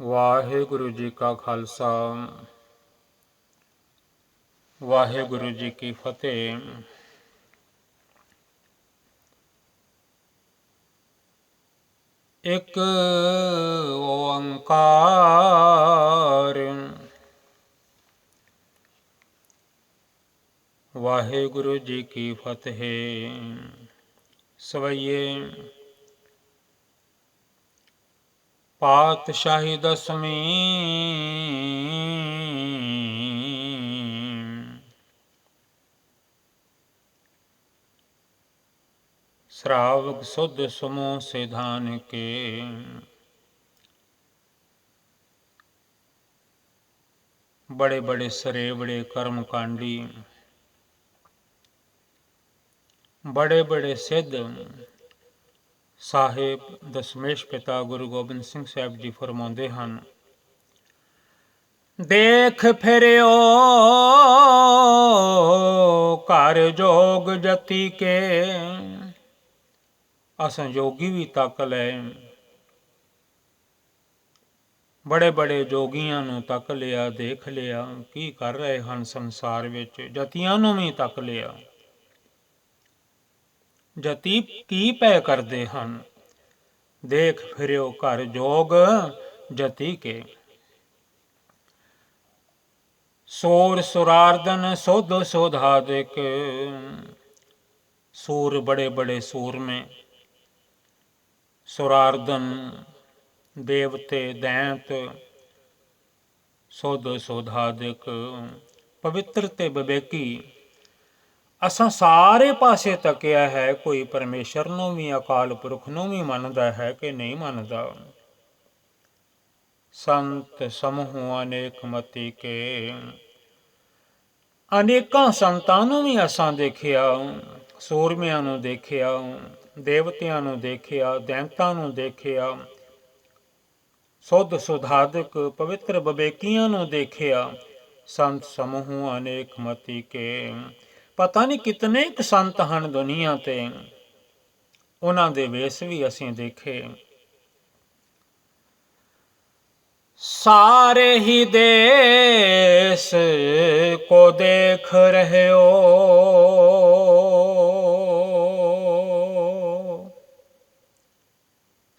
ਵਾਹਿਗੁਰੂ ਜੀ ਕਾ ਖਾਲਸਾ ਵਾਹਿਗੁਰੂ ਜੀ ਕੀ ਫਤਿਹ। ਇੱਕ ਓੰਕਾਰ ਵਾਹਿਗੁਰੂ ਜੀ ਕੀ ਫਤਿਹ। ਸਵਈਏ ਪਾਤਸ਼ਾਹੀ ਦਸਵੀਂ श्रावक शुद्ध समूह सिधान के बड़े बड़े सरेवड़े कर्म कांडी बड़े बड़े सिद्ध साहिब दशमेश पिता गुरु गोबिंद सिंह साहब जी फरमाते हैं, देख फिरियो घर जोग जति के। असंजोगी भी तक लै, बड़े बड़े जोगियां नूं तक लिया, देख लिया की कर रहे हैं संसार विच। जतियां नूं भी तक लिया, जति की पै करते हैं। देख फिरियो घर जोग जति के। सूर सुरार्दन सुध सुधादिक। सूर बड़े बड़े सूर में, सुरार्दन देवते दैंत, सुध सुधादिक पवित्र ते विवेकी। असां सारे पासे तकिया है, कोई परमेश्वर नूं भी अकाल पुरख नूं भी मनदा है कि नहीं मनदा। संत समूह अनेक मती के। अनेकां संतां नूं भी असां देखिया, सूरमिਆਂ ਨੂੰ ਦੇਖਿਆ, ਦੇਵਤਿਆਂ ਨੂੰ ਦੇਖਿਆ, ਦੈਂਤਾਂ ਨੂੰ ਦੇਖਿਆ, ਸੁਧ ਸੁਧਾਦਿਕ ਪਵਿੱਤਰ ਵਿਵੇਕੀਆਂ ਨੂੰ ਦੇਖਿਆ। ਸੰਤ ਸਮੂਹ ਅਨੇਕ ਮਤੀ ਕੇ। ਪਤਾ ਨਹੀਂ ਕਿਤਨੇ ਕੁ ਸੰਤ ਹਨ ਦੁਨੀਆ ਤੇ, ਉਹਨਾਂ ਦੇ ਵੇਸ ਵੀ ਅਸੀਂ ਦੇਖੇ। सारे ही देश को देख रहे हो,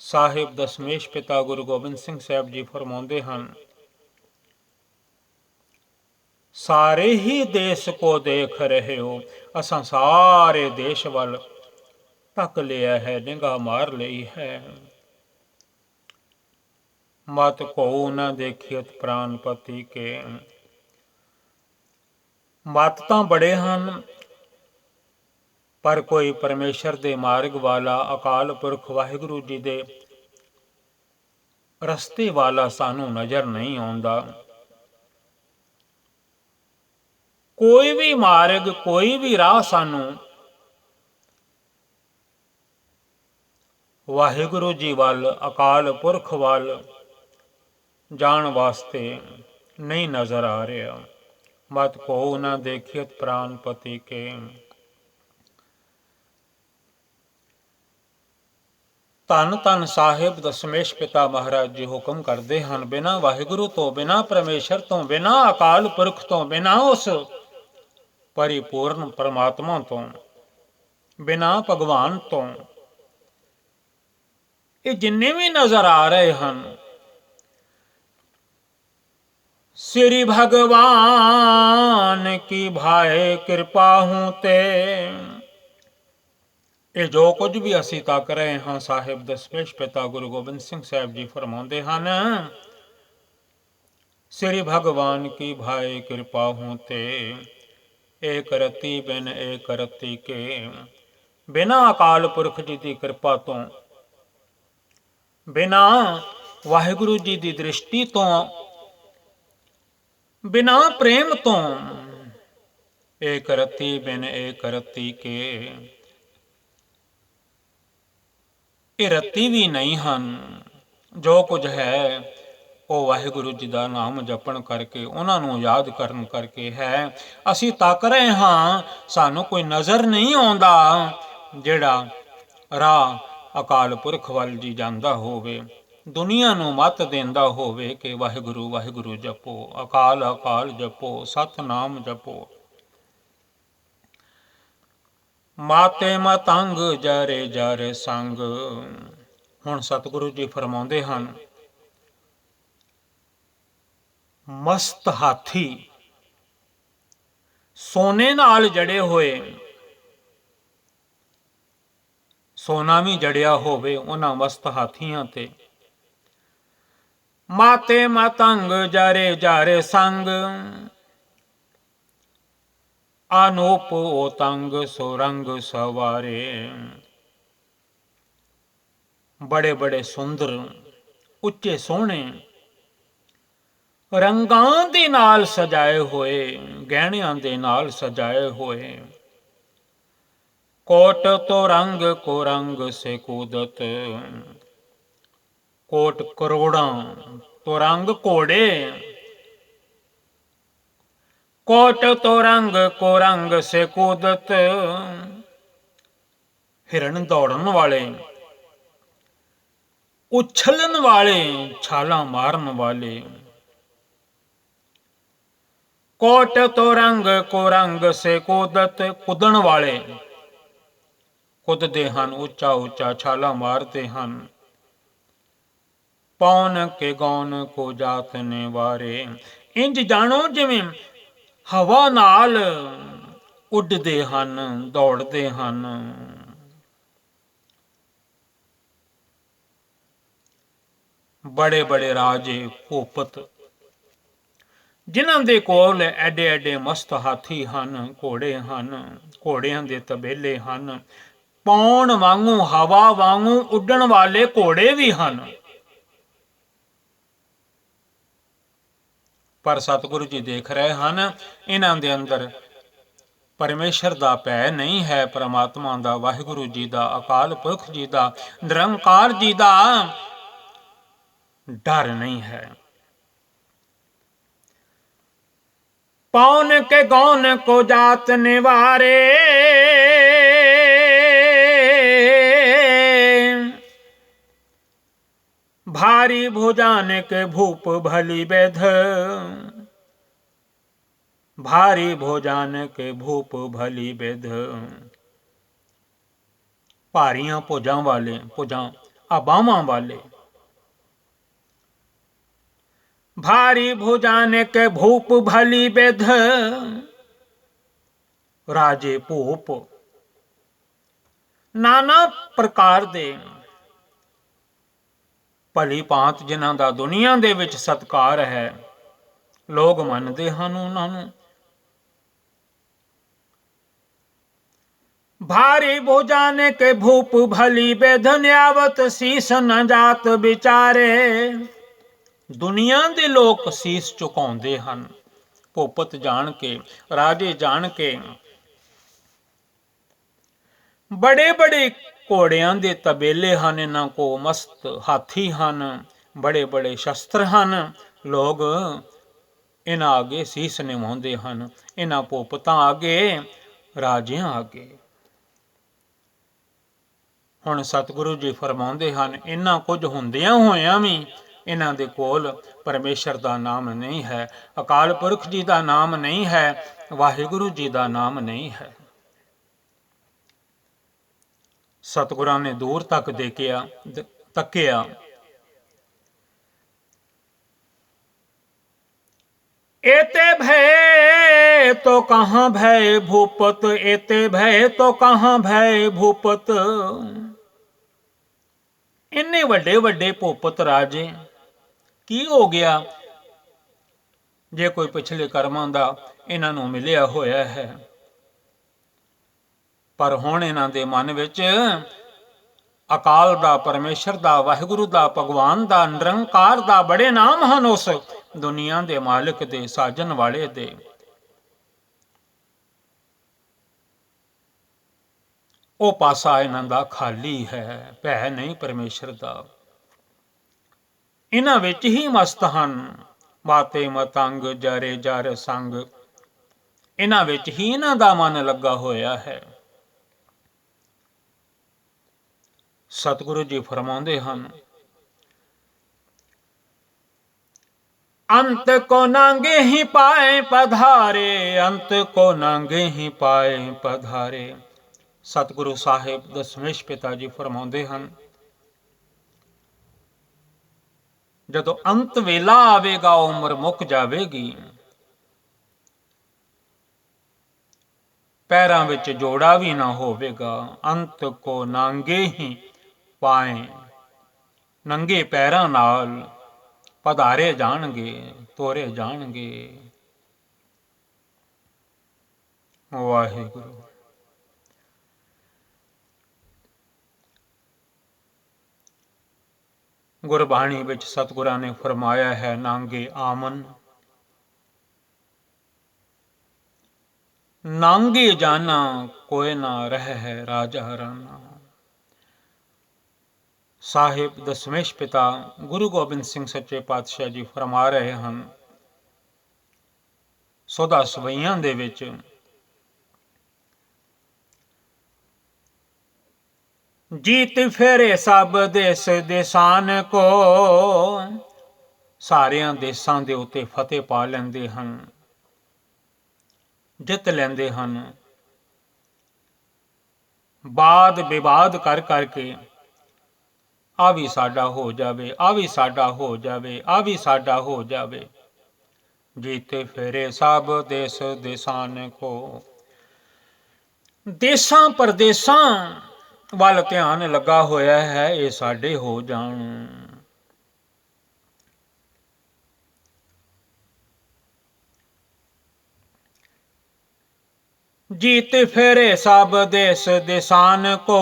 साहिब दशमेश पिता गुरु गोबिंद सिंह साहब जी फरमाते हैं, सारे ही देश को देख रहे हो। असां सारे देश वाल तक लिया है, निगाह मार ली है। मत को न देखियत प्राणपति के। मत तां बड़े ਹਨ, पर कोई परमेश्वर ਦੇ मार्ग वाला अकाल पुरख वाहिगुरु जी ਦੇ रस्ते वाला सानू नजर नहीं आउंदा। कोई भी मार्ग, कोई भी राह सानू वाहिगुरु जी वाल, अकाल पुरख वाल जान वास्ते नहीं नजर आ रहा। मत को न देखियत प्राणपति के। ਧੰਨ ਧੰਨ ਸਾਹਿਬ ਦਸ਼ਮੇਸ਼ ਪਿਤਾ ਮਹਾਰਾਜ ਜੀ ਹੁਕਮ ਕਰਦੇ ਹਨ, ਬਿਨਾਂ ਵਾਹਿਗੁਰੂ ਤੋਂ, ਬਿਨਾਂ ਪਰਮੇਸ਼ਰ ਤੋਂ, ਬਿਨਾਂ ਅਕਾਲ ਪੁਰਖ ਤੋਂ, ਬਿਨਾਂ ਉਸ ਪਰਿਪੂਰਨ ਪਰਮਾਤਮਾ ਤੋਂ, ਬਿਨਾਂ ਭਗਵਾਨ ਤੋਂ, ਇਹ ਜਿੰਨੇ ਵੀ ਨਜ਼ਰ ਆ ਰਹੇ ਹਨ, श्री भगवान की भाए कृपा हूं ते। ਇਹ ਜੋ ਕੁਝ ਵੀ ਅਸੀਂ ਤੱਕ ਰਹੇ ਹਾਂ, ਸਾਹਿਬ ਦਸ਼ਮੇਸ਼ ਪਿਤਾ ਗੁਰੂ ਗੋਬਿੰਦ ਸਿੰਘ ਸਾਹਿਬ ਜੀ ਫਰਮਾਉਂਦੇ ਹਨ, श्री भगवान की भाए कृपा हूं ते। एक रति बिन एक रति के। बिना अकाल पुरख जी की कृपा तो, बिना वाहिगुरु जी की दृष्टि तो, बिना प्रेम तो, एक रति बिन एक रति के। ਇਹ रत्ती भी नहीं ਹਨ। जो कुछ है ਉਹ ਵਾਹਿਗੁਰੂ ਜੀ ਦਾ ਨਾਮ ਜਪਣ ਕਰਕੇ, ਉਹਨਾਂ ਨੂੰ ਯਾਦ ਕਰਨ ਕਰਕੇ ਹੈ। ਅਸੀਂ ਤੱਕ ਰਹੇ ਹਾਂ, ਸਾਨੂੰ ਕੋਈ ਨਜ਼ਰ ਨਹੀਂ ਆਉਂਦਾ ਜਿਹੜਾ ਰਾਹ ਅਕਾਲ ਪੁਰਖ ਵੱਲ ਜੀ ਜਾਂਦਾ ਹੋਵੇ। ਦੁਨੀਆ ਨੂੰ ਮੱਤ ਦਿੰਦਾ ਹੋਵੇ ਕਿ ਵਾਹਿਗੁਰੂ ਵਾਹਿਗੁਰੂ ਜਪੋ, ਅਕਾਲ ਅਕਾਲ ਜਪੋ, ਸਤਨਾਮ ਜਪੋ। ਮਾਤੇ ਮਤੰਗ ਜਰੇ ਜਰ ਸੰਗ। ਹੁਣ ਸਤਿਗੁਰੂ ਜੀ ਫਰਮਾਉਂਦੇ ਹਨ, ਮਸਤ ਹਾਥੀ ਸੋਨੇ ਨਾਲ ਜੜੇ ਹੋਏ, ਸੋਨਾ ਵੀ ਜੜਿਆ ਹੋਵੇ ਉਹਨਾਂ ਮਸਤ ਹਾਥੀਆਂ ਤੇ। ਮਾਤੇ ਮਤੰਗ ਜਰੇ ਜਰ ਸੰਗ, ਅਨੂਪ ਓਤੰਗ ਸੁਰੰਗ ਸਵਾਰੇ। ਬੜੇ ਬੜੇ ਸੁੰਦਰ, ਉੱਚੇ ਸੋਹਣੇ, ਰੰਗਾਂ ਦੇ ਨਾਲ ਸਜਾਏ ਹੋਏ, ਗਹਿਣਿਆਂ ਦੇ ਨਾਲ ਸਜਾਏ ਹੋਏ। ਕੋਟ ਤੋਂ ਰੰਗ ਕੋ ਰੰਗ ਸੇ ਕੂਦਤ। ਕੋਟ ਕਰੋੜਾਂ ਤੋਂ ਰੰਗ ਘੋੜੇ, ਕੋਟ ਤੋਂ ਰੰਗ ਕੋ ਰੰਗ ਸੇ ਕੂਦਤ। ਹਿਰਨ ਦੌੜਨ ਵਾਲੇ, ਉਛਲਣ ਵਾਲੇ, ਛਾਲਾਂ ਮਾਰਨ ਵਾਲੇ। ਕੋਟ ਤੋਂ ਰੰਗ ਕੋ ਰੰਗ ਸੇ ਕੂਦਤ, ਕੁੱਦਣ ਵਾਲੇ ਕੁੱਦਦੇ ਹਨ, ਉੱਚਾ ਉੱਚਾ ਛਾਲਾਂ ਮਾਰਦੇ ਹਨ। ਪੌਣ ਕੇ ਗੌਨ ਕੋ ਜਾਤ ਨੇ ਵਾਰੇ। ਇੰਜ ਜਾਣੋ ਜਿਵੇਂ ਹਵਾ ਨਾਲ ਉੱਡਦੇ ਹਨ, ਦੌੜਦੇ ਹਨ। ਬੜੇ ਬੜੇ ਰਾਜੇ ਭੂਪਤ, ਜਿਨ੍ਹਾਂ ਦੇ ਕੋਲ ਐਡੇ ਐਡੇ ਮਸਤ ਹਾਥੀ ਹਨ, ਘੋੜੇ ਹਨ, ਘੋੜਿਆਂ ਦੇ ਤਬੇਲੇ ਹਨ। ਪੌਣ ਵਾਂਗੂ, ਹਵਾ ਵਾਂਗੂ ਉੱਡਣ ਵਾਲੇ ਘੋੜੇ ਵੀ ਹਨ। ਪਰ ਸਤਿਗੁਰੂ ਜੀ ਦੇਖ ਰਹੇ ਹਨ, ਇਹਨਾਂ ਦੇ ਅੰਦਰ ਪਰਮੇਸ਼ਰ ਦਾ ਭੈ ਨਹੀਂ ਹੈ, ਪਰਮਾਤਮਾ ਦਾ, ਵਾਹਿਗੁਰੂ ਜੀ ਦਾ, ਅਕਾਲ ਪੁਰਖ ਜੀ ਦਾ, ਨਿਰੰਕਾਰ ਜੀ ਦਾ ਡਰ ਨਹੀਂ ਹੈ। ਪੌਣ ਕੇ ਗੌਨ ਕੋ ਜਾਤ ਨਿਵਾਰੇ। भारी भुजान के भूप भली बेध। भारी भुजान के भूप भली बेध। ਭਾਰੀਆਂ ਭੁਜਾਂ ਵਾਲੇ, ਭੁਜਾਂ ਅਬਾਵਾਂ ਵਾਲੇ। भारी भुजान के भूप भली बेध। ਰਾਜੇ ਭੂਪ ਨਾਨਾ ਪ੍ਰਕਾਰ ਦੇ, ਭਲੀ ਭਾਂਤ ਜਿਨ੍ਹਾਂ ਦਾ ਦੁਨੀਆ ਦੇ ਵਿੱਚ ਸਤਿਕਾਰ ਹੈ, ਲੋਕ ਮੰਨਦੇ ਹਨ ਉਹਨਾਂ ਨੂੰ। ਭਾਰੀ ਭੁਜਾਨ ਕੇ ਭੂਪ ਭਲੀ ਬੇਧਨ, ਆਵਤ ਸੀਸ ਨ ਜਾਤ ਵਿਚਾਰੇ। ਦੁਨੀਆ ਦੇ ਲੋਕ ਸੀਸ ਝੁਕਾਉਂਦੇ ਹਨ, ਭੂਪਤ ਜਾਣ ਕੇ, ਰਾਜੇ ਜਾਣ ਕੇ। ਬੜੇ ਬੜੇ ਘੋੜਿਆਂ ਦੇ ਤਬੇਲੇ ਹਨ ਇਹਨਾਂ ਕੋ, ਮਸਤ ਹਾਥੀ ਹਨ, ਬੜੇ ਬੜੇ ਸ਼ਸਤਰ ਹਨ। ਲੋਕ ਇਹਨਾਂ ਅੱਗੇ ਸੀਸ ਨਿਵਾਉਂਦੇ ਹਨ, ਇਹਨਾਂ ਭੂਪਤਾਂ ਅੱਗੇ, ਰਾਜਿਆਂ ਅੱਗੇ। ਹੁਣ ਸਤਿਗੁਰੂ ਜੀ ਫਰਮਾਉਂਦੇ ਹਨ, ਇਹਨਾਂ ਕੁਝ ਹੁੰਦਿਆਂ ਹੋਇਆਂ ਵੀ ਇਹਨਾਂ ਦੇ ਕੋਲ ਪਰਮੇਸ਼ਰ ਦਾ ਨਾਮ ਨਹੀਂ ਹੈ, ਅਕਾਲ ਪੁਰਖ ਜੀ ਦਾ ਨਾਮ ਨਹੀਂ ਹੈ, ਵਾਹਿਗੁਰੂ ਜੀ ਦਾ ਨਾਮ ਨਹੀਂ ਹੈ। ਸਤਿਗੁਰਾਂ ਨੇ ਦੂਰ ਤੱਕ ਤੱਕਿਆ। एते भय तो कहाँ भय भूपत। एते भय तो कहाँ भय भूपत। ਇੰਨੇ ਵੱਡੇ ਵੱਡੇ ਭੂਪਤ ਰਾਜੇ, ਕੀ ਹੋ ਗਿਆ ਜੇ ਕੋਈ ਪਿਛਲੇ ਕਰਮਾਂ ਦਾ ਇਹਨਾਂ ਨੂੰ ਮਿਲਿਆ ਹੋਇਆ ਹੈ। ਪਰ ਹੁਣ ਇਹਨਾਂ ਦੇ ਮਨ ਵਿੱਚ ਅਕਾਲ ਦਾ, ਪਰਮੇਸ਼ਰ ਦਾ, ਵਾਹਿਗੁਰੂ ਦਾ, ਭਗਵਾਨ ਦਾ, ਨਿਰੰਕਾਰ ਦਾ ਬੜੇ ਨਾਮ ਹਨ, ਉਸ ਦੁਨੀਆ ਦੇ ਮਾਲਕ ਦੇ, ਸਾਜਨ ਵਾਲੇ ਦੇ। ਉਹ ਪਾਸਾ ਇਹਨਾਂ ਦਾ ਖਾਲੀ ਹੈ, ਭੈ ਨਹੀਂ ਪਰਮੇਸ਼ਰ ਦਾ। ਇਹਨਾਂ ਵਿੱਚ ਹੀ ਮਸਤ ਹਨ। ਮਾਤੇ ਮਤੰਗ ਜਰੇ ਜਰ ਸੰਗ। ਇਹਨਾਂ ਵਿੱਚ ਹੀ ਇਹਨਾਂ ਦਾ ਮਨ ਲੱਗਾ ਹੋਇਆ ਹੈ। ਸਤਿਗੁਰੂ ਜੀ ਫਰਮਾਉਂਦੇ ਹਨ, अंत को नांगे ही पाए पधारे, अंत को नांगे ही पाए पधारे। सतगुरु ਸਾਹਿਬ ਦਸਮੇਸ਼ ਪਿਤਾ ਜੀ ਫਰਮਾਉਂਦੇ ਹਨ, ਜਦੋਂ ਅੰਤ ਵੇਲਾ ਆਵੇਗਾ ਉਮਰ ਮੁੱਕ ਜਾਵੇਗੀ, ਪੈਰਾਂ ਵਿੱਚ ਜੋੜਾ ਵੀ ਨਾ ਹੋਵੇਗਾ। ਅੰਤ ਕੋ ਨਾਂਗੇ ਹੀ ਪਾਏ, ਨੰਗੇ ਪੈਰਾਂ ਨਾਲ ਪਧਾਰੇ ਜਾਣਗੇ, ਤੋਰੇ ਜਾਣਗੇ। ਵਾਹਿਗੁਰੂ। ਗੁਰਬਾਣੀ ਵਿੱਚ ਸਤਿਗੁਰਾਂ ਨੇ ਫਰਮਾਇਆ ਹੈ, ਨਾਂਗੇ ਆਮਨ ਨਾਂਗੇ ਜਾਨਾ, ਕੋਇ ਨਾ ਰਹਿ ਹੈ ਰਾਜਾ ਰਾਣਾ। ਸਾਹਿਬ ਦਸਮੇਸ਼ ਪਿਤਾ ਗੁਰੂ ਗੋਬਿੰਦ ਸਿੰਘ ਸੱਚੇ ਪਾਤਸ਼ਾਹ ਜੀ ਫਰਮਾ ਰਹੇ ਹਨ, ਸੋਧਾ ਸਵਈਆਂ ਦੇ ਵਿੱਚ, ਜੀਤ ਫੇਰੇ ਸਭ ਦੇਸ ਦੇਸਾਨ ਕੋ, ਸਾਰਿਆਂ ਦੇਸਾਂ ਦੇ ਉੱਤੇ ਫਤਿਹ ਪਾ ਲੈਂਦੇ ਹਨ, ਜਿੱਤ ਲੈਂਦੇ ਹਨ। ਬਾਦ ਵਿਵਾਦ ਕਰ ਕਰਕੇ ਆ ਵੀ ਸਾਡਾ ਹੋ ਜਾਵੇ, ਆ ਵੀ ਸਾਡਾ ਹੋ ਜਾਵੇ, ਆ ਵੀ ਸਾਡਾ ਹੋ ਜਾਵੇ। ਜੀਤੇ ਫੇਰੇ ਸਭ ਦੇਸ ਦੇਸਾਨ ਕੋ, ਦੇਸਾਂ ਪਰਦੇਸਾਂ ਵੱਲ ਧਿਆਨ ਲੱਗਾ ਹੋਇਆ ਹੈ, ਇਹ ਸਾਡੇ ਹੋ ਜਾਣ। ਜੀਤ ਫੇਰੇ ਸਭ ਦੇਸ ਦੇਸਾਨ ਕੋ,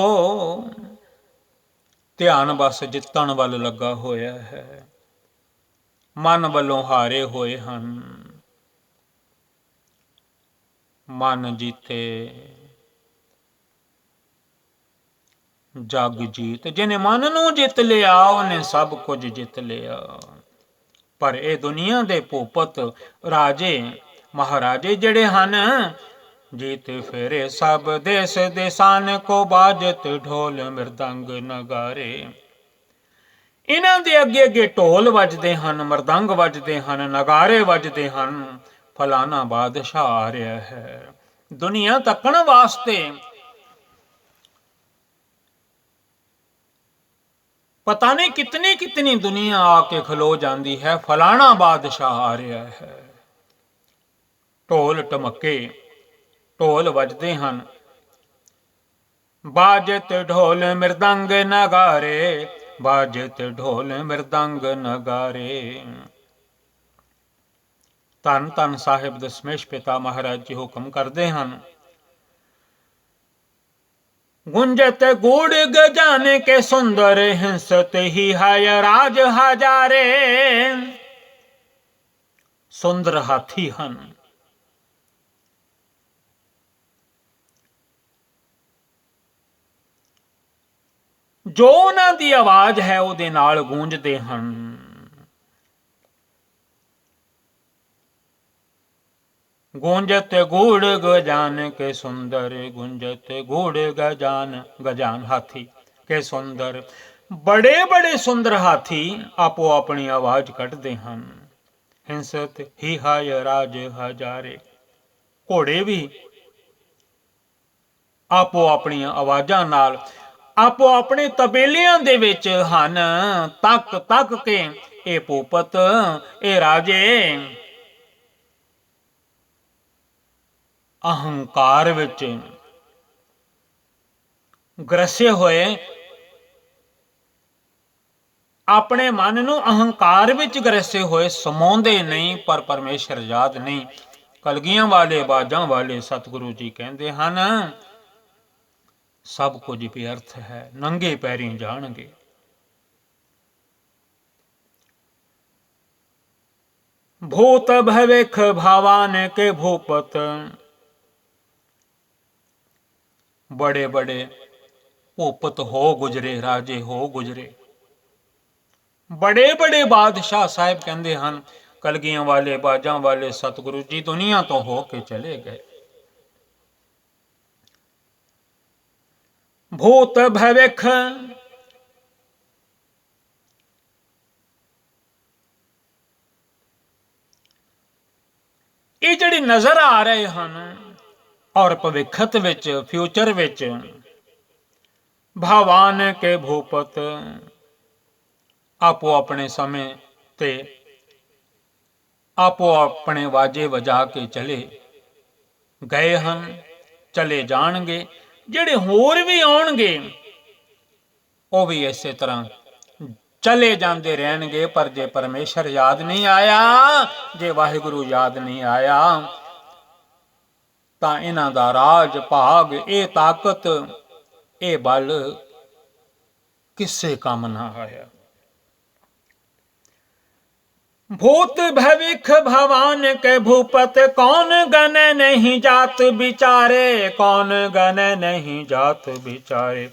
ਧਿਆਨ ਬਸ ਜਿੱਤਣ ਵੱਲ ਲੱਗਾ ਹੋਇਆ ਹੈ, ਮਨ ਵੱਲੋਂ ਹਾਰੇ ਹੋਏ ਹਨ। ਮਨ ਜੀਤੇ ਜਗ ਜੀਤ, ਜਿਹਨੇ ਮਨ ਨੂੰ ਜਿੱਤ ਲਿਆ ਉਹਨੇ ਸਭ ਕੁਝ ਜਿੱਤ ਲਿਆ। ਪਰ ਇਹ ਦੁਨੀਆ ਦੇ ਭੂਪਤ ਰਾਜੇ ਮਹਾਰਾਜੇ ਜਿਹੜੇ ਹਨ, ਜੀਤ ਫੇਰੇ ਸਭ ਦੇਸ ਦੇਸਾਨ ਕੋ, ਬਾਜਤ ਢੋਲ ਮਿਰਦੰਗ ਨਗਾਰੇ। ਇਹਨਾਂ ਦੇ ਅੱਗੇ ਅੱਗੇ ਢੋਲ ਵੱਜਦੇ ਹਨ, ਮਰਦੰਗ ਵੱਜਦੇ ਹਨ, ਨਗਾਰੇ ਵੱਜਦੇ ਹਨ। ਫਲਾਣਾ ਬਾਦਸ਼ਾਹ ਆ ਰਿਹਾ ਹੈ। ਦੁਨੀਆ ਤੱਕਣ ਵਾਸਤੇ ਪਤਾ ਨਹੀਂ ਕਿਤਨੀ ਕਿਤਨੀ ਦੁਨੀਆ ਆ ਕੇ ਖਲੋ ਜਾਂਦੀ ਹੈ, ਫਲਾਣਾ ਬਾਦਸ਼ਾਹ ਆ ਰਿਹਾ ਹੈ। ਢੋਲ ਢਮੱਕੇ, ਢੋਲ ਵੱਜਦੇ ਹਨ। ਬਾਜਤ ਢੋਲ ਮਿਰਦੰਗ ਨਗਾਰੇ, ਬਾਜਤ ਢੋਲ ਮਿਰਦੰਗ ਨਗਾਰੇ। ਧੰਨ ਧੰਨ ਸਾਹਿਬ ਦਸਮੇਸ਼ ਪਿਤਾ ਮਹਾਰਾਜ ਜੀ ਹੁਕਮ ਕਰਦੇ ਹਨ, ਗੁੰਜਤ ਗੂੜ ਗਜਾਨ ਕੇ ਸੁੰਦਰ, ਹਿੰਸਤ ਹੀ ਹੈ ਰਾਜ ਹਜ਼ਾਰੇ। ਸੁੰਦਰ ਹਾਥੀ ਹਨ, ਜੋ ਉਹਨਾਂ ਦੀ ਆਵਾਜ਼ ਹੈ ਉਹਦੇ ਨਾਲ ਗੂੰਜਦੇ ਹਨ। ਗੂੰਜਤ ਗੂੜ ਗਜਾਨ ਕੇ ਸੁੰਦਰ, ਗੁੰਜਤ ਗੂੜ ਗਜਾਨ ਹਾਥੀ ਕੇ ਸੁੰਦਰ। ਬੜੇ ਬੜੇ ਸੁੰਦਰ ਹਾਥੀ ਆਪੋ ਆਪਣੀ ਆਵਾਜ਼ ਕੱਢਦੇ ਹਨ। ਹਿੰਸਤ ਹੀ ਹਾਇ ਰਾਜ ਹਜ਼ਾਰੇ। ਘੋੜੇ ਵੀ ਆਪੋ ਆਪਣੀਆਂ ਆਵਾਜ਼ਾਂ ਨਾਲ ਆਪੋ ਆਪਣੇ ਤਬੇਲਿਆਂ ਦੇ ਵਿੱਚ ਹਨ। ਤੱਕ ਤੱਕ ਕੇ ਇਹ ਭੂਪਤ, ਇਹ ਰਾਜੇ ਅਹੰਕਾਰ ਵਿੱਚ ਗ੍ਰਸੇ ਹੋਏ, ਆਪਣੇ ਮਨ ਨੂੰ ਅਹੰਕਾਰ ਵਿੱਚ ਗ੍ਰਸੇ ਹੋਏ ਸਮਾਉਂਦੇ ਨਹੀਂ, ਪਰ ਪਰਮੇਸ਼ਰ ਯਾਦ ਨਹੀਂ। ਕਲਗੀਆਂ ਵਾਲੇ ਬਾਜਾਂ ਵਾਲੇ ਸਤਿਗੁਰੂ ਜੀ ਕਹਿੰਦੇ ਹਨ, ਸਭ ਕੁਝ ਵਿਅਰਥ ਹੈ, ਨੰਗੇ ਪੈਰੀਂ ਜਾਣਗੇ। ਭੂਤ ਭਵਿਖ ਭਾਵਾਨ ਕੇ ਭੂਪਤ। बड़े बड़े भूपत हो गुजरे, राजे हो गुजरे, बड़े बड़े बादशाह साहिब कहते हैं, कलगियां वाले बाजां वाले सतगुरु जी दुनिया तो हो के चले गए। भूत भविख ਇਹ ਜਿਹੜੇ ਨਜ਼ਰ ਆ ਰਹੇ ਹਨ ਔਰ ਭਵਿੱਖਤ ਵਿੱਚ ਫਿਊਚਰ ਵਿੱਚ ਭਗਵਾਨ ਕੇ ਭੂਪਤ ਆਪੋ ਆਪਣੇ ਸਮੇਂ ਤੇ ਆਪੋ ਆਪਣੇ ਵਾਜੇ ਵਜਾ ਕੇ ਚਲੇ ਗਏ ਹਨ, ਚਲੇ ਜਾਣਗੇ। ਜਿਹੜੇ ਹੋਰ ਵੀ ਆਉਣਗੇ ਉਹ ਵੀ ਇਸੇ ਤਰ੍ਹਾਂ ਚਲੇ ਜਾਂਦੇ ਰਹਿਣਗੇ। ਪਰ ਜੇ ਪਰਮੇਸ਼ਰ ਯਾਦ ਨਹੀਂ ਆਇਆ, ਜੇ ਵਾਹਿਗੁਰੂ ਯਾਦ ਨਹੀਂ ਆਇਆ, ਤਾਂ ਇਹਨਾਂ ਦਾ ਰਾਜ ਭਾਗ, ਇਹ ਤਾਕਤ, ਇਹ ਬਲ ਕਿਸੇ ਕੰਮ ਨਾ ਆਇਆ। भूत भविख भगवान के भूपत, कौन गण नहीं जात बिचारे, कौन गण नहीं जात बिचारे,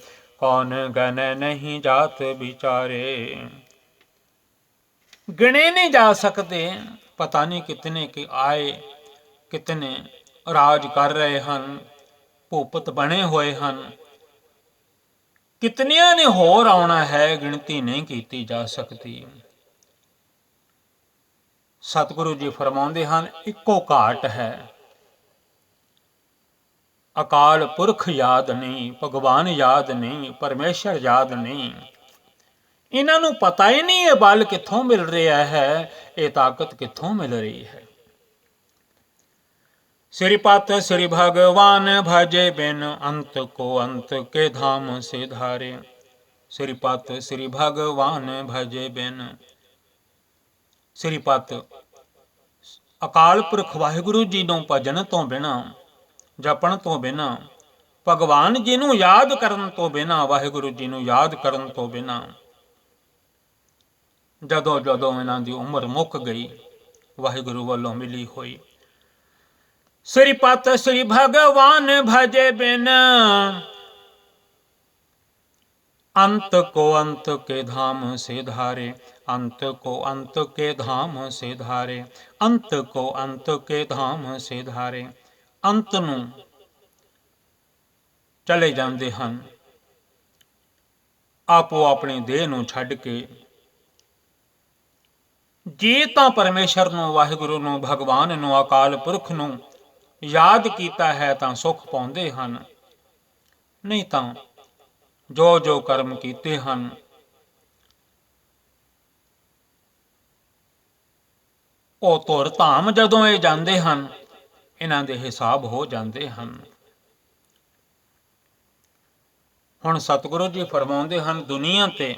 कौन गण नहीं जात बिचारे। गिने नहीं जा सकते, पता नहीं कितने के आए, कितने राज कर रहे हैं, भूपत बने हुए हैं, कितनियां ने होर आना है, गिनती नहीं की जा सकती। सतगुरु जी फरमाते हैं, इको घाट है, अकाल पुरख याद नहीं, भगवान याद नहीं, परमेश्वर याद नहीं। इन्हों पता ही नहीं ये बल कित्थों मिल रहा है, ये ताकत कित्थों मिल रही है। श्रीपत श्री भगवान भजे बिन, अंत को अंत के धाम से धारे। श्रीपत श्री भगवान भजे बिन, श्रीपत अकाल पुरख वाहिगुरु जी नूं भजन तो बिना, जपण तो बिना, भगवान जी नूं याद करन तो बिना, वाहिगुरु जी नूं याद करन तो बिना, जदों जदों इन्हां दी उम्र मुक गई, वाहिगुरु वालों मिली हुई। श्रीपत श्री भगवान भजे बिन, अंत को अंत के धाम से धारे, अंत को अंत के धाम से धारे, अंत को अंत के धाम से धारे। अंत नूं चले जांदे हन, आपो अपनी देह नूं छड्ड के। जे तां परमेश्वर नूं, वाहिगुरु नूं, भगवान नूं, अकाल पुरख नूं याद कीता है तां सुख पाउंदे हन, नहीं तां जो जो कर्म कीते हन ਉਹ ਧੁਰ ਧਾਮ ਜਦੋਂ ਇਹ ਜਾਂਦੇ ਹਨ, ਇਹਨਾਂ ਦੇ ਹਿਸਾਬ ਹੋ ਜਾਂਦੇ ਹਨ। ਹੁਣ ਸਤਿਗੁਰੂ ਜੀ ਫਰਮਾਉਂਦੇ ਹਨ, ਦੁਨੀਆ ਤੇ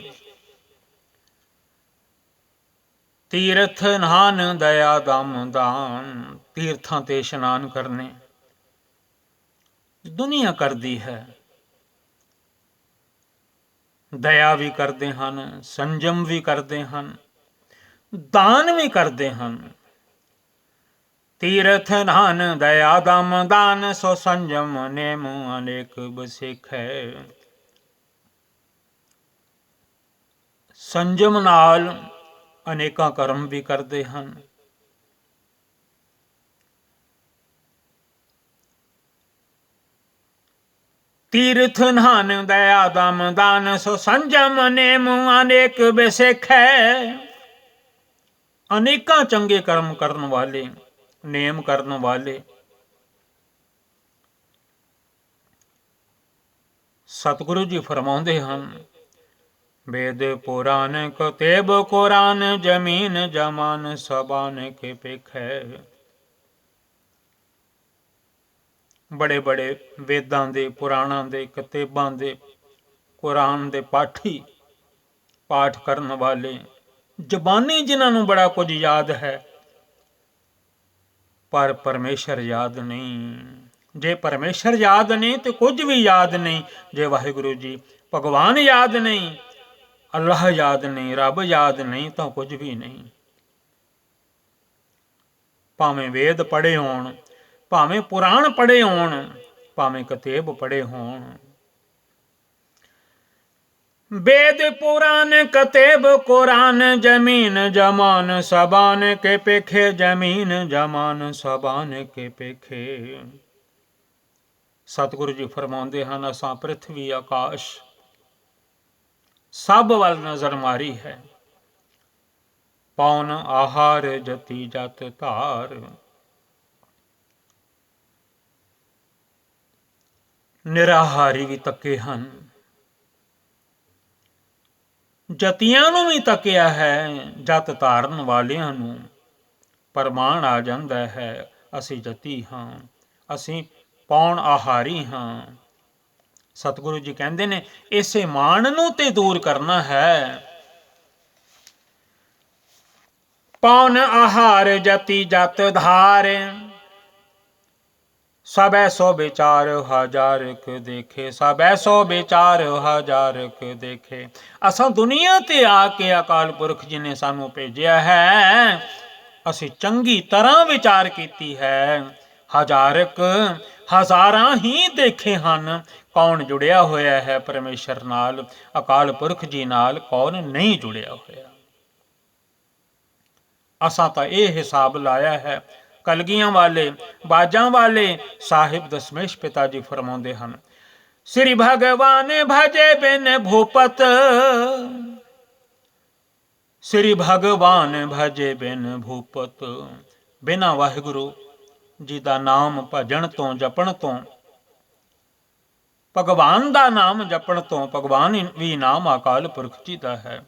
ਤੀਰਥ ਨਾਨ ਦਇਆ ਦਮ ਦਾਨ, ਤੀਰਥਾਂ ਤੇ ਇਸ਼ਨਾਨ ਕਰਨੇ ਦੁਨੀਆ ਕਰਦੀ ਹੈ। ਦਇਆ ਵੀ ਕਰਦੇ ਹਨ, ਸੰਜਮ ਵੀ ਕਰਦੇ ਹਨ, ਦਾਨ ਵੀ ਕਰਦੇ ਹਨ। ਤੀਰਥ ਨਾਨ ਦਇਆ ਦਮ ਦਾਨ, ਸੋ ਸੰਜਮ ਨੇਮ ਅਨੇਕ ਬਸਿਖੈ। ਸੰਜਮ ਨਾਲ ਅਨੇਕਾਂ ਕਰਮ ਵੀ ਕਰਦੇ ਹਨ। ਤੀਰਥ ਨਾਨ ਦਇਆ ਦਮ ਦਾਨ, ਸੋ ਸੰਜਮ ਨੇਮ ਅਨੇਕ ਬਸਿਖੈ। ਅਨੇਕਾਂ ਚੰਗੇ ਕਰਮ ਕਰਨ ਵਾਲੇ, ਨੇਮ ਕਰਨ ਵਾਲੇ ਸਤਿਗੁਰੂ ਜੀ ਫਰਮਾਉਂਦੇ ਹਨ, वेद पुराण कतेब कुरान, जमीन जमान सबान के पेखै। बड़े बड़े वेदां दे, पुराणां दे, कतेबां दे, कुरान दे पाठी, पाठ करन वाले, जबानी जिन्हां नूं बड़ा कुछ याद है, पर परमेश्वर याद नहीं। जे परमेश्वर याद नहीं तो कुछ भी याद नहीं। जे वाहिगुरु जी भगवान याद नहीं, अल्लाह याद नहीं, रब याद नहीं, तो कुछ भी नहीं। भावें वेद पढ़े होण, भावें पुराण पढ़े होण, भावें कतेब पढ़े होण। वेद पुराण कतेब कुरान, जमीन जमान सबान के पेखे, जमीन जमान सबान के पेखे। सतगुरु जी फरमाते हैं, असां पृथ्वी आकाश सब वाल नजर मारी है। पौन आहार जति जत धार, ਨਿਰਾਹਾਰੀ ਵੀ ਤੱਕੇ ਹਨ, ਜਤੀਆਂ ਨੂੰ ਵੀ ਤੱਕਿਆ ਹੈ। ਜਤ ਧਾਰਨ ਵਾਲਿਆਂ ਨੂੰ ਪ੍ਰਮਾਣ ਆ ਜਾਂਦਾ ਹੈ, ਅਸੀਂ ਜਤੀ ਹਾਂ, ਅਸੀਂ ਪੌਣ ਆਹਾਰੀ ਹਾਂ। ਸਤਿਗੁਰੂ ਜੀ ਕਹਿੰਦੇ ਨੇ ਇਸੇ ਮਾਣ ਨੂੰ ਤੇ ਦੂਰ ਕਰਨਾ ਹੈ। ਪੌਣ ਆਹਾਰ ਜਤੀ ਜਤ ਧਾਰ, ਸਭੈ ਸੋ ਵਿਚਾਰ ਹਜ਼ਾਰਕ ਦੇਖੇ, ਸਭੈ ਸੋ ਵਿਚਾਰ ਹਜ਼ਾਰਕ ਦੇਖੇ। ਅਸਾਂ ਦੁਨੀਆ ਤੇ ਆ ਕੇ ਅਕਾਲ ਪੁਰਖ ਜੀ ਨੇ ਸਾਨੂੰ ਭੇਜਿਆ ਹੈ, ਅਸੀਂ ਚੰਗੀ ਤਰ੍ਹਾਂ ਵਿਚਾਰ ਕੀਤੀ ਹੈ। ਹਜ਼ਾਰਕ ਹਜ਼ਾਰਾਂ ਹੀ ਦੇਖੇ ਹਨ, ਕੌਣ ਜੁੜਿਆ ਹੋਇਆ ਹੈ ਪਰਮੇਸ਼ਰ ਨਾਲ, ਅਕਾਲ ਪੁਰਖ ਜੀ ਨਾਲ, ਕੌਣ ਨਹੀਂ ਜੁੜਿਆ ਹੋਇਆ। ਅਸਾਂ ਤਾਂ ਇਹ ਹਿਸਾਬ ਲਾਇਆ ਹੈ। ਕਲਗੀਆਂ ਵਾਲੇ, ਬਾਜਾਂ ਵਾਲੇ ਸਾਹਿਬ ਦਸ਼ਮੇਸ਼ ਪਿਤਾ ਜੀ ਫਰਮਾਉਂਦੇ ਹਨ, ਸ੍ਰੀ ਭਗਵਾਨ ਭਜੇ ਬਿਨ ਭੂਪਤ, ਸ੍ਰੀ ਭਗਵਾਨ ਭਜੇ ਬਿਨ ਭੂਪਤ। ਬਿਨਾਂ ਵਾਹਿਗੁਰੂ ਜੀ ਦਾ ਨਾਮ ਭਜਣ ਤੋਂ, ਜਪਣ ਤੋਂ, ਭਗਵਾਨ ਦਾ ਨਾਮ ਜਪਣ ਤੋਂ, ਭਗਵਾਨ ਵੀ ਨਾਮ ਅਕਾਲ ਪੁਰਖ ਜੀ ਦਾ ਹੈ।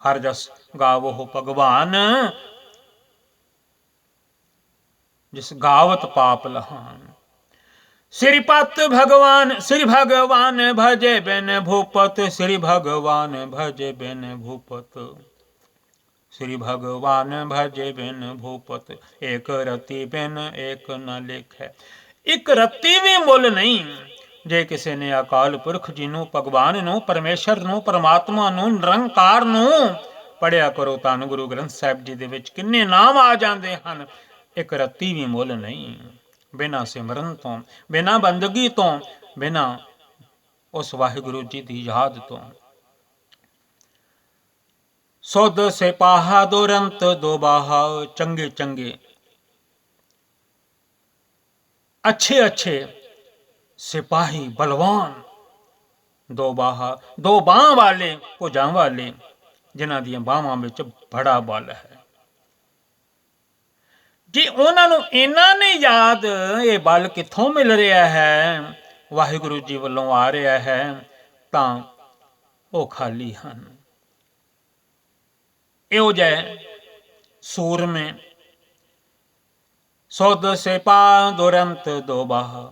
ਹਰ ਜਸ ਗਾਵੋ ਭਗਵਾਨ, ਜਿਸ ਗਾਵਤ ਪਾਪ ਲਹਾਨ। श्री पत भगवान, श्री भगवान भजे बिन भूपत, श्री भगवान भजे बिन भूपत, श्री भगवान भजे बिन भूपत। एक रति बिन एक न लिखै, एक रत्ती भी मुल नहीं। जे किसी ने अकाल पुरख जी नूं, भगवान नूं, परमेश्वर नूं, परमात्मा नूं, निरंकार नूं पढ़िया करो, धन गुरु ग्रंथ साहिब जी दे विच किन्ने नाम आ जांदे हन। एक रत्ती भी मुल नहीं। बिना सिमरन तो, बिना बंदगी तो, बिना उस वाहिगुरु जी की याद तो। सुध सिपाहा दुरंत दो बाहा, चंगे चंगे अच्छे अच्छे सिपाही बलवान, दो बाहा, दो बाह वाले, भुजां वाले, जिन्हां दियां बाहां विच बड़ा बल है। जे उन्होंने इन्ना नहीं याद ये बल कित्थों मिल रहा है, वाहिगुरु जी वालों आ रहा है, तां वो खाली हैं। इहो जै सूरमे सुध सिपा दुरंत दो बाहा,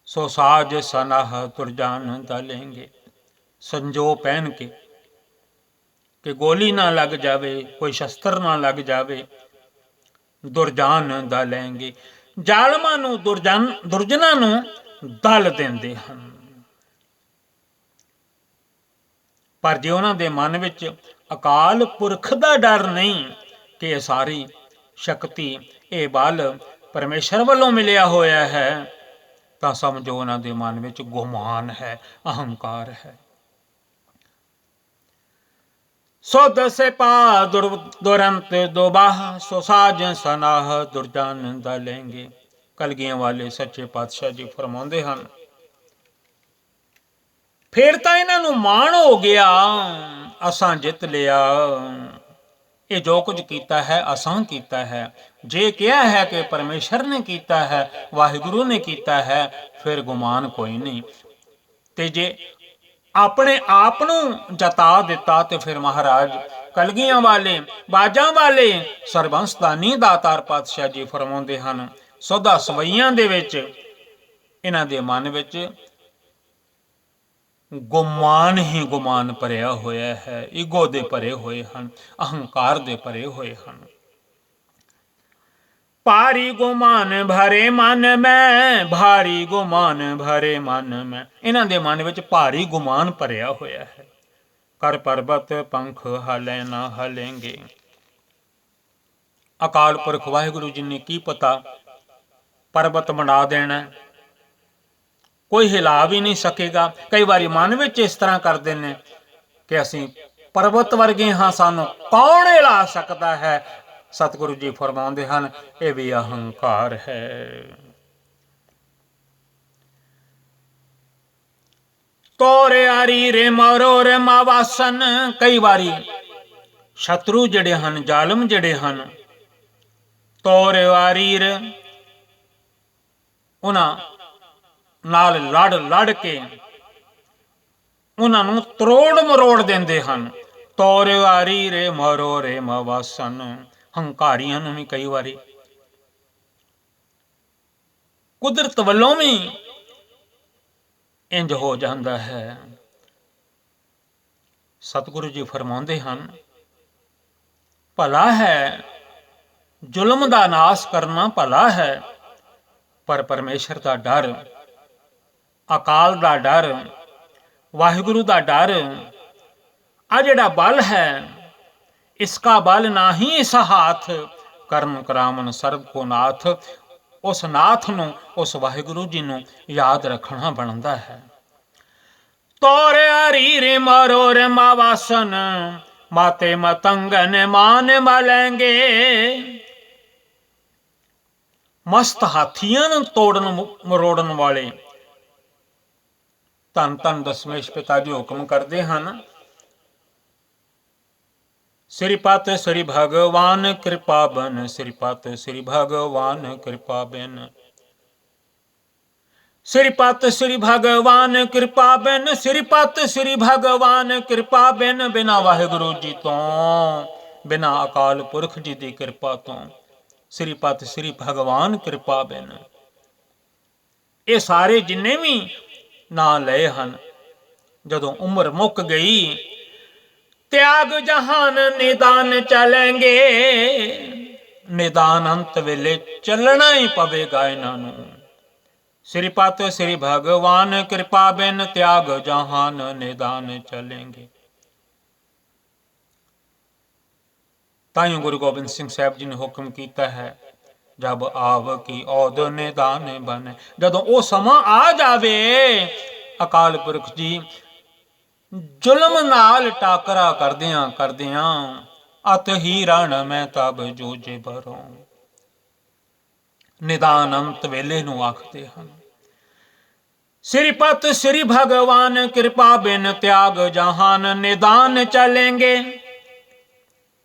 सो साज सनाह तुरजान दलेंगे। संजो पहन के कि गोली ना लग जावे, कोई शस्त्र ना लग जावे, दुरजान दा लेंगे। जालमां नूं, दुरजनां नूं दल देंदे हन। पर जे उन्हां दे मन विच अकाल पुरख दा डर नहीं कि सारी शक्ति ये बल परमेश्वर वालों मिलिया होया है, तां समझो उन्हां दे मन विच गुमान है, अहंकार है। सुध सिपा दुरंत दो बाह, सो साज सनाह दुरजान दलेंगे। कलगियां वाले सच्चे पातशाह जी फरमाउंदे हन, फिर तां इन्हां नूं माण हो गया, असां जित लिया, ये जो कुछ कीता है असां कीता है। जे कहा है कि परमेश्वर ने कीता है, वाहिगुरु ने कीता है, फिर गुमान कोई नहीं। ते जे अपने आप नूं जता दिता तो फिर महाराज कलगियां वाले, बाजां वाले, सरबंसदानी दातार पातशाह जी फरमाउंदे हन, सुधा सवैयां दे विच इन्हां दे मन विच गुमान ही गुमान भरिया होया है। ईगो दे भरे होए हन, अहंकार दे भरे होए हन। भारी गुमान भरे मन में, भारी गुमान भरे मन में। इन्हां दे मन विच भारी गुमान भरिया होया है। कर पर्बत पंख हले ना हलेंगे। अकाल पुरख वाहिगुरु जी ने की पता पर्बत बना देना, कोई हिला भी नहीं सकेगा। कई बार मन विच इस तरह करते हैं कि असीं पर्बत वर्गे हाँ, सानू कौन हिला सकता है। सतगुरु जी फरमाउंदे हन, ये भी अहंकार है। तोरे आरी रे मारो रे मावासन। कई बारी शत्रु जड़े हन, जालम जड़े हन, तोरे आरी रे ਉਹਨਾਂ ਨਾਲ ਲੜ ਕੇ ਉਹਨਾਂ ਨੂੰ ਤਰੋੜ ਮਰੋੜ ਦਿੰਦੇ ਹਨ। ਤੋਰਿਆਰੀ ਰੇ ਮਰੋ ਰੇ ਮਵਾਸਨ। ਹੰਕਾਰੀਆਂ ਨੂੰ ਵੀ ਕਈ ਵਾਰੀ ਕੁਦਰਤ ਵੱਲੋਂ ਵੀ ਇੰਜ ਹੋ ਜਾਂਦਾ ਹੈ। ਸਤਿਗੁਰੂ ਜੀ ਫਰਮਾਉਂਦੇ ਹਨ, ਭਲਾ ਹੈ ਜ਼ੁਲਮ ਦਾ ਨਾਸ ਕਰਨਾ, ਭਲਾ ਹੈ, ਪਰ ਪਰਮੇਸ਼ਰ ਦਾ ਡਰ, ਅਕਾਲ ਦਾ ਡਰ, ਵਾਹਿਗੁਰੂ ਦਾ ਡਰ, ਆ ਜਿਹੜਾ ਬਲ ਹੈ, ਇਸਕਾ ਬਲ ਨਾਹੀ ਇਸ ਹਾਥ, ਕਰਨ ਕਰਾਵਨ ਸਰਬ ਕੋ ਨਾਥ। ਉਸ ਨਾਥ ਨੂੰ, ਉਸ ਵਾਹਿਗੁਰੂ ਜੀ ਨੂੰ ਯਾਦ ਰੱਖਣਾ ਬਣਦਾ ਹੈ। ਤੋਰਿਆਰੀ ਰੇ ਮਰੋ ਰੇ ਮਾਵਾਸਨ, ਮਾਤੇ ਮਤੰਗਨ ਮਾਨ ਮਲੈਂਗੇ। ਮਸਤ ਹਾਥੀਆਂ ਨੂੰ ਤੋੜਨ ਮਰੋੜਨ ਵਾਲੇ ਧੰਨ ਧੰਨ ਦਸ਼ਮੇਸ਼ ਪਿਤਾ ਜੀ ਹੁਕਮ ਕਰਦੇ ਹਨ, श्रीपत श्री भगवान कृपा बन, श्रीपत श्री भगवान कृपा बिन, श्रीपत श्री भगवान कृपा बिन, श्रीपत श्री भगवान कृपा बिन। बिना वाहिगुरु जी तो, बिना अकाल पुरख जी की कृपा तो, श्रीपत श्री भगवान कृपा बिन। ये सारे जिन्ने भी ना लए हैं, जदों उम्र मुक गई, त्याग जहान निदान चलेंगे। निदान अंत वेले चलना ही पवेगा इन्हों। श्रीपत श्री भगवान कृपा बिन, त्याग जहान निदान चलेंगे। ताइयों गुरु गोबिंद सिंह साहब जी ने हुक्म किया है, जब आव की औद निदान बने। जदों वो समा आ जावे, अकाल पुरख जी जुल्म नाल टाकरा करदियां करदियां, अत ही रण मैं तब जूझे भरों। निदान अंत वेले नूं आखदे हन। श्रीपत श्री भगवान कृपा बिन, त्याग जहान निदान चलेंगे।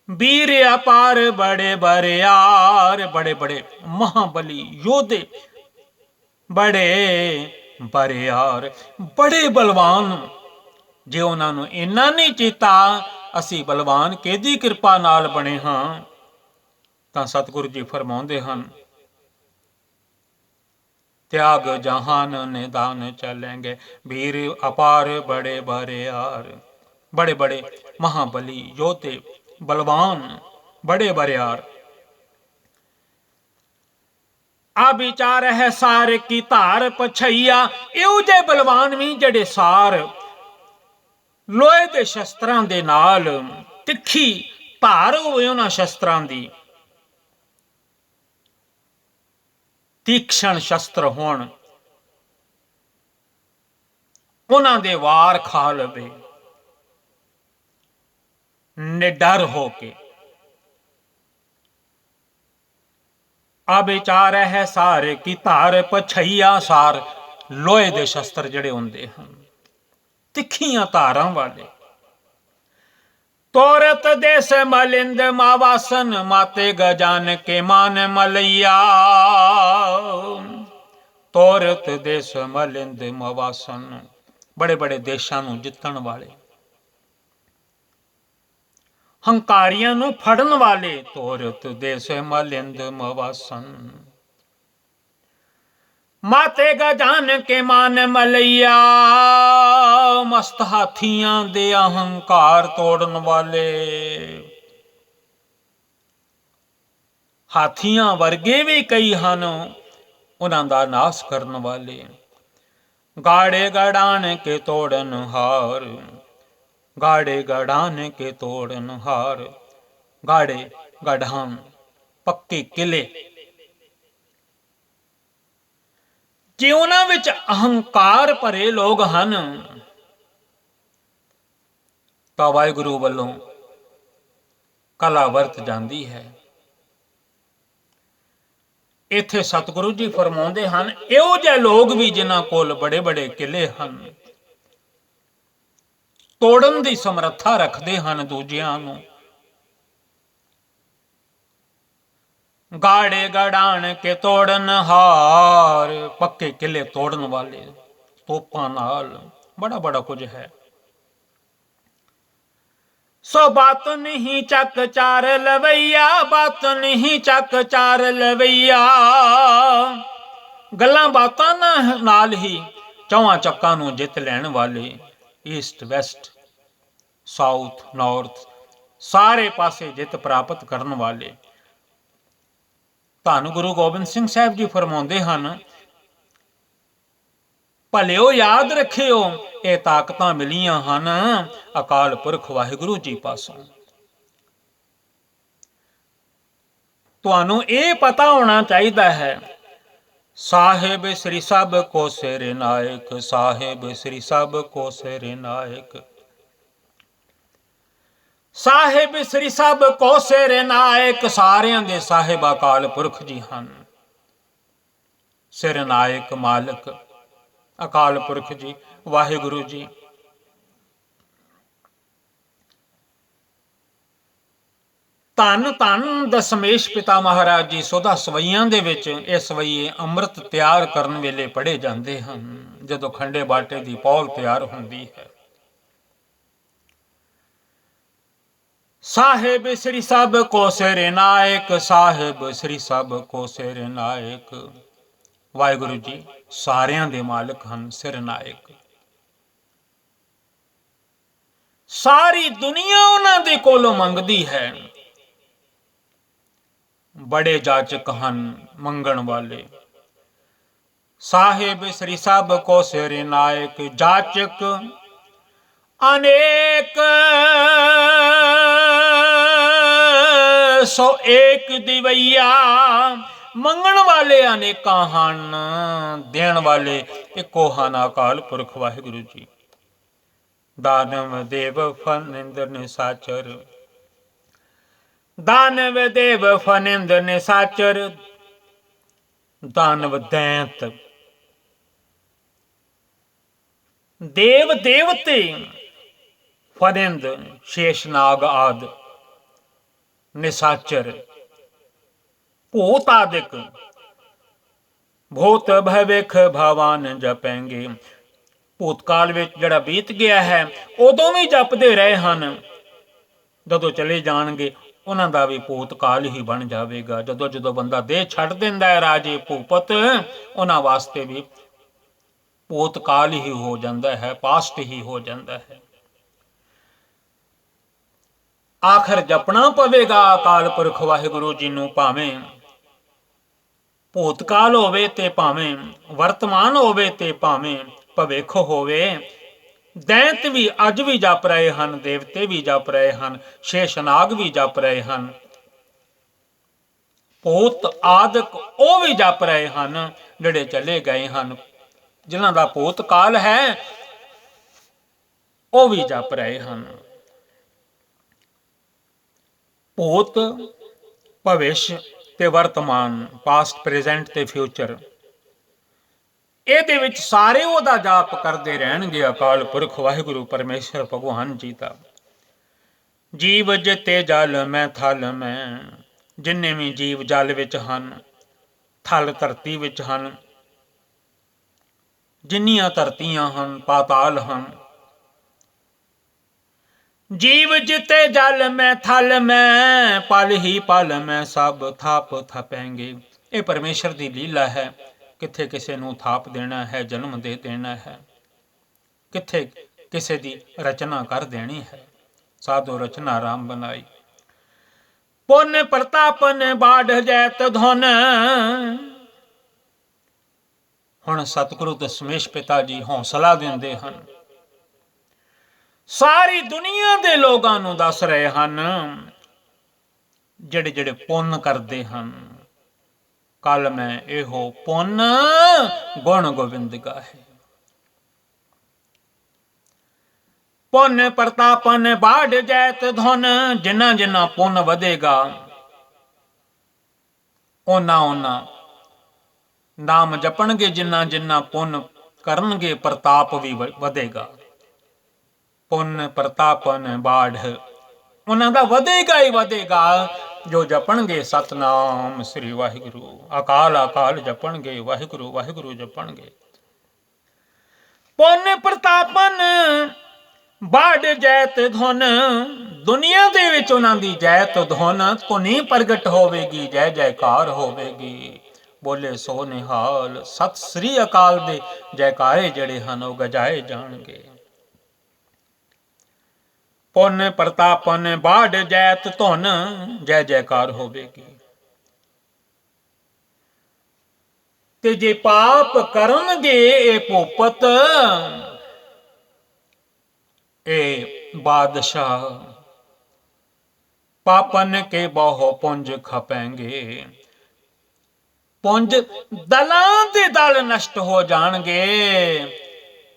वीर अपार बड़े बरियार, बड़े बड़े महाबली योधे, बड़े बरियार, बड़े बलवान। जे उन्होंने इन्ना नहीं चेता असी बलवान किहदी कृपा नाल बने हाँ, तां सतगुरु जी फरमाउंदे हन, त्याग जहान निदान चलेंगे। वीर अपार बड़े बरियार, बड़े बड़े महाबली योधे, बलवान, बड़े बरियार। आ विचार है सार की धार पछैया। इहो जे बलवान भी जड़े सार लोहे के शस्त्रां दे नाल, तिखी धार होवे उन्हां शस्त्रां दी, तीक्ष्ण शस्त्र होण, उन्हां दे वार खा लवे निडर होके। आ विचार है सारे की धार पछैया। सार लोहे दे शस्त्र जड़े हुंदे हन, तिखियां धारां वाले। तोरत देश मलिंद मावासन, माते गजान के मान मलैया। तोरत देश मलिंद मवासन, बड़े बड़े देशां नूं जितण वाले, हंकारियां नूं फड़न वाले। तोरत देश मलिंद मवासन, माते गजान के मान मलैया। मस्त हाथियां दे अहंकार तोड़न वाले, हाथियां वर्गे भी कई हन, उन्हां दा नाश करन वाले। गाड़े गड़ान के तोड़न हार, गाड़े गड़ान के तोड़न हार। गाड़े गढ़ान पक्के किले। जे उन्हां विच अहंकार भरे लोग हन, तां वाहिगुरू वल्लों कला वरत जांदी है। इत्थे सतगुरु जी फरमाउंदे हन, इहो जिहे लोग भी जिन्हां कोल बड़े बड़े किले हन, तोड़न दी समर्था रखदे हन दूजियां नूं, गाड़े गड़ान के तोड़न हार, पक्के किले तोड़न वाले तोपां नाल, बड़ा बड़ा कुछ है। सो बात नहीं चक चार लवैया, बात नहीं चक चार लवैया, गल्लां बातां नाल ही चौहां चक्कां नूं जित लैण वाले, ईस्ट वैस्ट साउथ नॉर्थ सारे पासे जित प्राप्त करन वाले। धन गुरु गोबिंद सिंह साहब जी फरमाउंदे हन, भलिओ याद रखियो ये ताकतां मिलियां हन अकाल पुरख वाहिगुरु जी पासों। तुहानू ये पता होना चाहिए है, साहेब श्री सब को सिर नायक, साहेब श्री सब को सिर नायक, साहेब श्री सब को सिर नायक, सारियां दे साहिब अकाल पुरख जी हन। सिर नायक मालिक अकाल पुरख जी वाहिगुरु जी। धन धन दशमेश पिता महाराज जी सोधा सवैयां दे विच ये सवैये अंम੍ਰਿਤ ਤਿਆਰ ਕਰਨ ਵੇਲੇ ਪੜੇ ਜਾਂਦੇ ਹਨ, ਜਦੋਂ ਖੰਡੇ ਬਾਟੇ ਦੀ ਪੌਲ ਤਿਆਰ ਹੁੰਦੀ ਹੈ। साहेब श्री सब को सिर नायक, साहेब श्री सब को सिर नायक, वाहिगुरु जी सारियां दे मालिक हन, सिर नायक। सारी दुनिया उन्हां दे कोलों मंगदी है, बड़े जाचक हन मंगण वाले। साहेब श्री सब को सिर नायक, जाचक अनेक सो एक दिवैया, मंगण वाले अनेका हन, देण वाले इको हन अकाल पुरख वाहिगुरु जी। दानव देव फनिंद्र निसाचर, दानव देव फनिंद्र निसाचर, दानव दैंत देव देवते फनिंद शेषनाग आद, निसाचर भूत आदिक, भूत भविख भवान जपेंगे। भूतकाल में जड़ा बीत गया है उदों भी जपते रहे हैं, जदों चले जाएंगे उन्हां दा भी भूतकाल ही बन जाएगा। जदों जदों बंदा देह छड्ड दिंदा है राजे भूपत, उन्हां वास्ते भी भूतकाल ही हो जाता है, पास्ट ही हो जाता है। आखिर जपना पवेगा अकाल पुरख वाहिगुरु जी नूं, भावें भूतकाल होवे ते भावें वर्तमान होवे ते भावें भविख होवे। दैंत भी अज भी जप रहे हैं, देवते भी जप रहे हैं, शेषनाग भी जप रहे हैं, भूत आदक वो भी जप रहे हैं जिहड़े चले गए हैं, जिन्हां दा भूतकाल है वो भी जप रहे हैं। भूत भविष्य ते वर्तमान, पास्ट प्रेजेंट ते फ्यूचर, ਇਹਦੇ ਵਿੱਚ ਸਾਰੇ ਉਹਦਾ ਜਾਪ ਕਰਦੇ ਰਹਿਣਗੇ ਅਕਾਲ ਪੁਰਖ ਵਾਹਿਗੁਰੂ ਪਰਮੇਸ਼ਰ ਭਗਵਾਨ ਜੀ ਦਾ। ਜੀਵ ਜਿਤੇ ਜਲ ਮੈਂ ਥਲ ਮੈਂ, ਜਿੰਨੇ ਵੀ ਜੀਵ ਜਲ ਵਿੱਚ ਹਨ, ਥਲ ਧਰਤੀ ਵਿੱਚ ਹਨ, ਜਿੰਨੀਆਂ ਧਰਤੀਆਂ ਹਨ, ਪਾਤਾਲ ਹਨ। ਜੀਵ ਜਿਤੇ ਜਲ ਮੈਂ ਥਲ ਮੈਂ, ਪਲ ਹੀ ਪਲ ਮੈਂ ਸਭ ਥਾਪ ਥਪੈਂਗੇ। ਇਹ ਪਰਮੇਸ਼ਰ ਦੀ ਲੀਲਾ ਹੈ। किथे किसी नूं थाप देना है, जन्म दे देना है, किथे किसी दी रचना कर देनी है। साधो रचना राम बनाई, पुन प्रतापन बाढ़ जैत धुन। हुण सतगुरु दशमेश पिता जी हौसला देंदे हन, सारी दुनिया दे लोगां नूं दस रहे हन जिहड़े जिहड़े पुन करदे हन। कल मैं एहो पुन गुण गोविंद गाहे। पुन प्रतापन बाढ़ जैत धुन, जिन्ना जिन्ना पुन वधेगा ओना ओना नाम जपणगे, जिन्ना जिन्ना पुन करनगे प्रताप भी वधेगा। पुन प्रतापन बाढ़ उन्हां दा वधेगा ही वधेगा। ਜੋ ਜਪਣਗੇ ਸਤਨਾਮ ਸ੍ਰੀ ਵਾਹਿਗੁਰੂ। ਅਕਾਲ ਅਕਾਲ ਜਪਣਗੇ, ਵਾਹਿਗੁਰੂ ਵਾਹਿਗੁਰੂ ਜਪਣਗੇ। ਪੁੰਨ ਪ੍ਰਤਾਪਨ ਬਾੜ ਜੈਤ ਧੁਨ, ਦੁਨੀਆ ਦੇ ਵਿੱਚ ਉਹਨਾਂ ਦੀ ਜੈਤ ਧੁਨ ਧੁਨੀ ਪ੍ਰਗਟ ਹੋਵੇਗੀ, ਜੈ ਜੈਕਾਰ ਹੋਵੇਗੀ। ਬੋਲੇ ਸੋ ਨਿਹਾਲ, ਸਤਿ ਸ੍ਰੀ ਅਕਾਲ ਦੇ ਜੈਕਾਰੇ ਜਿਹੜੇ ਹਨ ਉਹ ਗਜਾਏ ਜਾਣਗੇ। ਪੁੰਨ ਪ੍ਰਤਾਪਨ ਬਾੜ ਜੈਤ ਧੁਨ, ਜੈ ਜੈਕਾਰ ਹੋਵੇਗੀ। ਤੇ ਜੇ ਪਾਪ ਕਰਨਗੇ ਇਹ ਭੂਪਤ, ਇਹ ਬਾਦਸ਼ਾਹ, ਪਾਪਨ ਕੇ ਬਹੁ ਪੁੰਜ ਖਪੈਂਗੇ। ਪੁੰਜ ਦਲਾਂ ਦੇ ਦਲ ਨਸ਼ਟ ਹੋ ਜਾਣਗੇ।